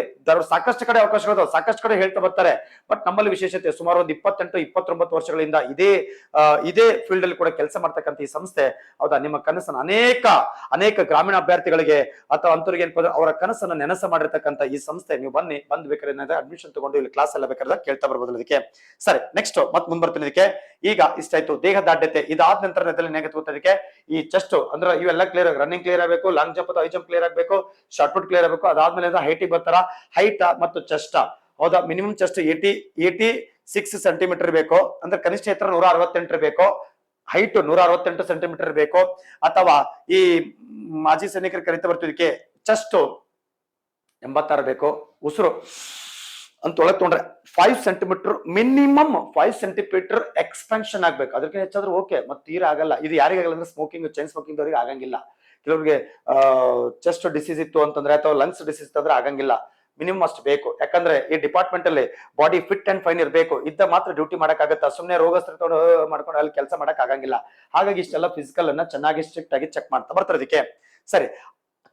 ಸಾಕಷ್ಟು ಕಡೆ ಅವಕಾಶಗಳು ಸಾಕಷ್ಟು ಕಡೆ ಹೇಳ್ತಾ ಬರ್ತಾರೆ. ಬಟ್ ನಮ್ಮಲ್ಲಿ ವಿಶೇಷತೆ ಸುಮಾರು ಒಂದು 28-29 ವರ್ಷಗಳಿಂದ ಇದೇ ಫೀಲ್ಡ್ ಅಲ್ಲಿ ಕೂಡ ಕೆಲಸ ಮಾಡ್ತಕ್ಕಂಥ ಈ ಸಂಸ್ಥೆ, ಹೌದಾ, ನಿಮ್ಮ ಕನಸನ್ನು ಅನೇಕ ಗ್ರಾಮೀಣ ಅಭ್ಯರ್ಥಿಗಳಿಗೆ ಅಥವಾ ಅಂತವ್ರಿಗೆ ಏನಪ್ಪ ಅವರ ಕನಸನ್ನು ನೆನಸ ಮಾಡಿರ್ತಕ್ಕಂಥ ಈ ಸಂಸ್ಥೆ. ನೀವು ಬಂದ್ ಬೇಕಾದ್ರೆ ಅಡ್ಮಿಷನ್ ತಗೊಂಡು ಇಲ್ಲಿ ಕ್ಲಾಸ್ ಎಲ್ಲ ಬೇಕಾದ್ರೆ ಕೇಳ್ತಾ ಬರ್ಬೋದು ಇದಕ್ಕೆ. ಸರಿ, ನೆಕ್ಸ್ಟ್ ಮತ್ ಮುಂದ್ಬರ್ತೀನಿ ಇದಕ್ಕೆ. ಈಗ ಇಷ್ಟಾಯ್ತು ದೇಹ ದಾಢ್ಯತೆ. ಇದಾದ ನಂತರ ಇದಕ್ಕೆ ಈ ಚೆಸ್ಟ್ ಅಂದ್ರೆ ಇವೆಲ್ಲ ಕ್ಲಿಯರ್ ಆಗಿ, ರನ್ನಿಂಗ್ ಕ್ಲಿಯರ್ ಆಗಬೇಕು, ಲಾಂಗ್ ಜಂಪ್ ಅಥವಾ ಹೈ ಜಂಪ್ ಕ್ಲಿಯರ್ ಆಗಬೇಕು, ಶಾರ್ಟ್ ಪುಟ್ ಕ್ಲಿಯರ್ ಆಗಬೇಕು. ಅದಾದ್ಮೇಲೆ ಹೈಟಿಗೆ ಬರ್ತಾರ. ಹೈಟ್ ಮತ್ತು ಚೆಸ್ಟ್, ಹೌದಾ, ಮಿನಿಮಮ್ ಚೆಸ್ಟ್ 86 ಸೆಂಟಿಮೀಟರ್ ಬೇಕು. ಅಂದ್ರೆ ಕನಿಷ್ಠ ಎತ್ತರ 168 ಇರಬೇಕು. ಹೈಟ್ 168 ಸೆಂಟಿಮೀಟರ್ ಬೇಕು. ಅಥವಾ ಈ ಮಾಜಿ ಸೈನಿಕರು ಕರಿತಾ ಬರ್ತಿದ್ದಕ್ಕೆ ಚೆಸ್ಟ್ 86 ಬೇಕು. ಉಸಿರು ಅಂತ ಒಳಗೆ ತೊಗೊಂಡ್ರೆ 5 ಸೆಂಟಿಮೀಟರ್ ಮಿನಿಮಮ್ 5 ಸೆಂಟಿಮೀಟರ್ ಎಕ್ಸ್ಪೆನ್ಷನ್ ಆಗ್ಬೇಕು. ಅದಕ್ಕೆ ಹೆಚ್ಚಾದ್ರೂ ಓಕೆ, ಮತ್ತೆ ತೀರ ಆಗಲ್ಲ. ಇದು ಯಾರಿಗಾಗಲ್ಲ ಅಂದ್ರೆ ಸ್ಮೋಕಿಂಗ್, ಚೈನ್ ಸ್ಮೋಕಿಂಗ್ ದವರಿಗೆ ಆಗಂಗಿಲ್ಲ. ಕೆಲವರಿಗೆ ಚೆಸ್ಟ್ ಡಿಸೀಸ್ ಇತ್ತು ಅಂತಂದ್ರೆ ಅಥವಾ ಲಂಗ್ಸ್ ಡಿಸೀಸ್ ಇತ್ತು ಅಂದ್ರೆ ಆಗಂಗಿಲ್ಲ. ಮಿನಿಮಮ್ ಅಷ್ಟು ಬೇಕು. ಯಾಕಂದ್ರೆ ಈ ಡಿಪಾರ್ಟ್ಮೆಂಟ್ ಅಲ್ಲಿ ಬಾಡಿ ಫಿಟ್ ಅಂಡ್ ಫೈನ್ ಇರಬೇಕು. ಇದ್ದ ಮಾತ್ರ ಡ್ಯೂಟಿ ಮಾಡಕ್ ಆಗತ್ತಾ, ಸುಮ್ನೆ ರೋಗಸ್ಥರು ಮಾಡ್ಕೊಂಡು ಅಲ್ಲಿ ಕೆಲಸ ಮಾಡಕ್ ಆಗಂಗಿಲ್ಲ. ಹಾಗಾಗಿ ಇಷ್ಟೆಲ್ಲ ಫಿಸಿಕಲ್ ಅನ್ನ ಚೆನ್ನಾಗಿ ಸ್ಟ್ರಿಕ್ಟ್ ಆಗಿ ಚೆಕ್ ಮಾಡ್ತಾ ಬರ್ತಾರೆ ಇದಕ್ಕೆ. ಸರಿ,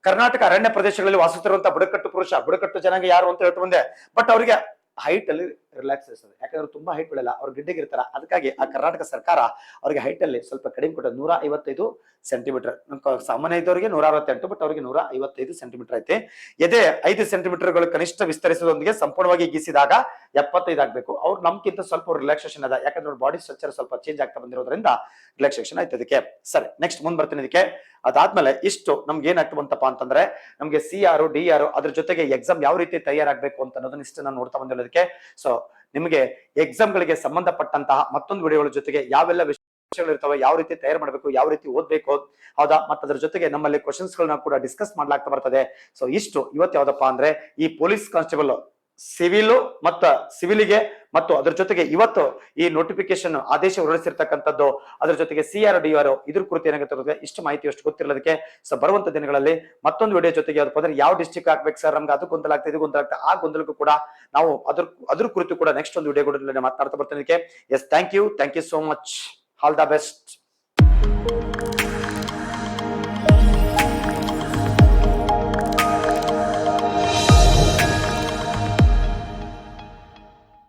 ಕರ್ನಾಟಕ ಅರಣ್ಯ ಪ್ರದೇಶಗಳಲ್ಲಿ ವಾಸಿಸುತ್ತಿರುವಂತಹ ಬುಡಕಟ್ಟು ಪುರುಷ, ಬುಡಕಟ್ಟು ಜನಾಂಗ ಯಾರು ಅಂತ ಹೇಳ್ತಾ ಬಂದೆ. ಬಟ್ ಅವರಿಗೆ ಹೈಟ್ ಅಲ್ಲಿ ರಿಲ್ಯಾಕ್ಸ್ ಇರ್ತದೆ. ಯಾಕಂದ್ರೆ ತುಂಬಾ ಹೈಟ್ ಬೆಳೆಯಲ್ಲ, ಅವ್ರು ಗಿಡ್ಡಿಗಿರ್ತಾರ. ಅದಕ್ಕಾಗಿ ಆ ಕರ್ನಾಟಕ ಸರ್ಕಾರ ಅವ್ರಿಗೆ ಹೈಟ್ ಅಲ್ಲಿ ಸ್ವಲ್ಪ ಕಡಿಮೆ ಕೊಟ್ಟದ್ದು 155 ಸೆಂಟಿಮೀಟರ್. ಸಾಮಾನ್ಯ ಇದ್ದವರಿಗೆ 168, ಬಟ್ ಅವರಿಗೆ 155 ಸೆಂಟಿಮೀಟರ್ ಐತಿ. ಎದೆ 5 ಸೆಂಟಿಮೀಟರ್ಗಳು ಕನಿಷ್ಠ ವಿಸ್ತರಿಸುವುದೊಂದಿಗೆ ಸಂಪೂರ್ಣವಾಗಿ ಗೀಸಿದಾಗ 75 ಆಗ್ಬೇಕು. ಅವ್ರು ನಮ್ಗಿಂತ ಸ್ವಲ್ಪ ರಿಲ್ಯಾಕ್ಸೇಷನ್ ಅದ, ಯಾಕಂದ್ರೆ ಬಾಡಿ ಸ್ಟ್ರಕ್ಚರ್ ಸ್ವಲ್ಪ ಚೇಂಜ್ ಆಗ್ತಾ ಬಂದಿರೋದ್ರಿಂದ ರಿಲ್ಯಾಕ್ಸೇಷನ್ ಆಯ್ತು ಅದಕ್ಕೆ. ಸರಿ, ನೆಕ್ಸ್ಟ್ ಮುಂದ್ ಬರ್ತೀನಿ ಇದಕ್ಕೆ. ಅದಾದ್ಮೇಲೆ ಇಷ್ಟು ನಮ್ಗೆ ಏನಾಗ್ತಾ ಬಂತಪ್ಪ ಅಂತಂದ್ರೆ, ನಮ್ಗೆ CR DR ಅದ್ರ ಜೊತೆಗೆ ಎಕ್ಸಾಮ್ ಯಾವ ರೀತಿ ತಯಾರಾಗಬೇಕು ಅಂತ ಅನ್ನೋದನ್ನ ಇಷ್ಟು ನಾನು ನೋಡ್ತಾ ಬಂದಿರೋದಕ್ಕೆ. ಸೊ ನಿಮಗೆ ಎಕ್ಸಾಮ್ ಗಳಿಗೆ ಸಂಬಂಧಪಟ್ಟಂತಹ ಮತ್ತೊಂದು ವಿಡಿಯೋಗಳ ಜೊತೆಗೆ ಯಾವೆಲ್ಲ ವಿಷಯಗಳು ಇರ್ತವೆ, ಯಾವ ರೀತಿ ತಯಾರು ಮಾಡಬೇಕು, ಯಾವ ರೀತಿ ಓದ್ಬೇಕು, ಹೌದಾ, ಮತ್ತೆ ಅದ್ರ ಜೊತೆಗೆ ನಮ್ಮಲ್ಲಿ ಕ್ವಶನ್ಸ್ ಗಳನ್ನ ಕೂಡ ಡಿಸ್ಕಸ್ ಮಾಡ್ಲಾಗ್ತಾ ಬರ್ತದೆ. ಸೊ ಇಷ್ಟು ಇವತ್ತು ಯಾವ್ದಪ್ಪ ಅಂದ್ರೆ ಈ ಪೊಲೀಸ್ ಕಾನ್ಸ್ಟೇಬಲ್ ಸಿವಿಲ್ ಮತ್ತು ಸಿವಿಲಿಗೆ ಮತ್ತು ಅದ್ರ ಜೊತೆಗೆ ಇವತ್ತು ಈ ನೋಟಿಫಿಕೇಶನ್ ಆದೇಶ ಹೊರಡಿಸಿರ್ತಕ್ಕಂಥದ್ದು, ಅದ್ರ ಜೊತೆಗೆ CR DR ಇದ್ರ ಕುರಿತು ಏನಾಗುತ್ತೆ ಇಷ್ಟು ಮಾಹಿತಿ ಅಷ್ಟು ಗೊತ್ತಿರೋದಕ್ಕೆ. ಸೊ ಬರುವಂತ ದಿನಗಳಲ್ಲಿ ಮತ್ತೊಂದು ವಿಡಿಯೋ ಜೊತೆಗೆ ಯಾವ್ದಪ್ಪ ಅಂದ್ರೆ ಯಾವ ಡಿಸ್ಟ್ರಿಕ್ಟ್ ಹಾಕ್ಬೇಕು ಸರ್, ನಮ್ಗೆ ಅದು ಗೊಂದಲ ಆಗ್ತದೆ, ಇದು ಗೊಂದಲ ಆಗ್ತದೆ, ಆ ಗೊಂದಲಕ್ಕೂ ಕೂಡ ನಾವು ಅದ್ರ ಕುರಿತು ಕೂಡ ನೆಕ್ಸ್ಟ್ ಒಂದು ವಿಡಿಯೋ ಕೂಡ ಮಾತನಾಡ್ತಾ ಬರ್ತೀನಿ. Yes, thank you so much. All the best.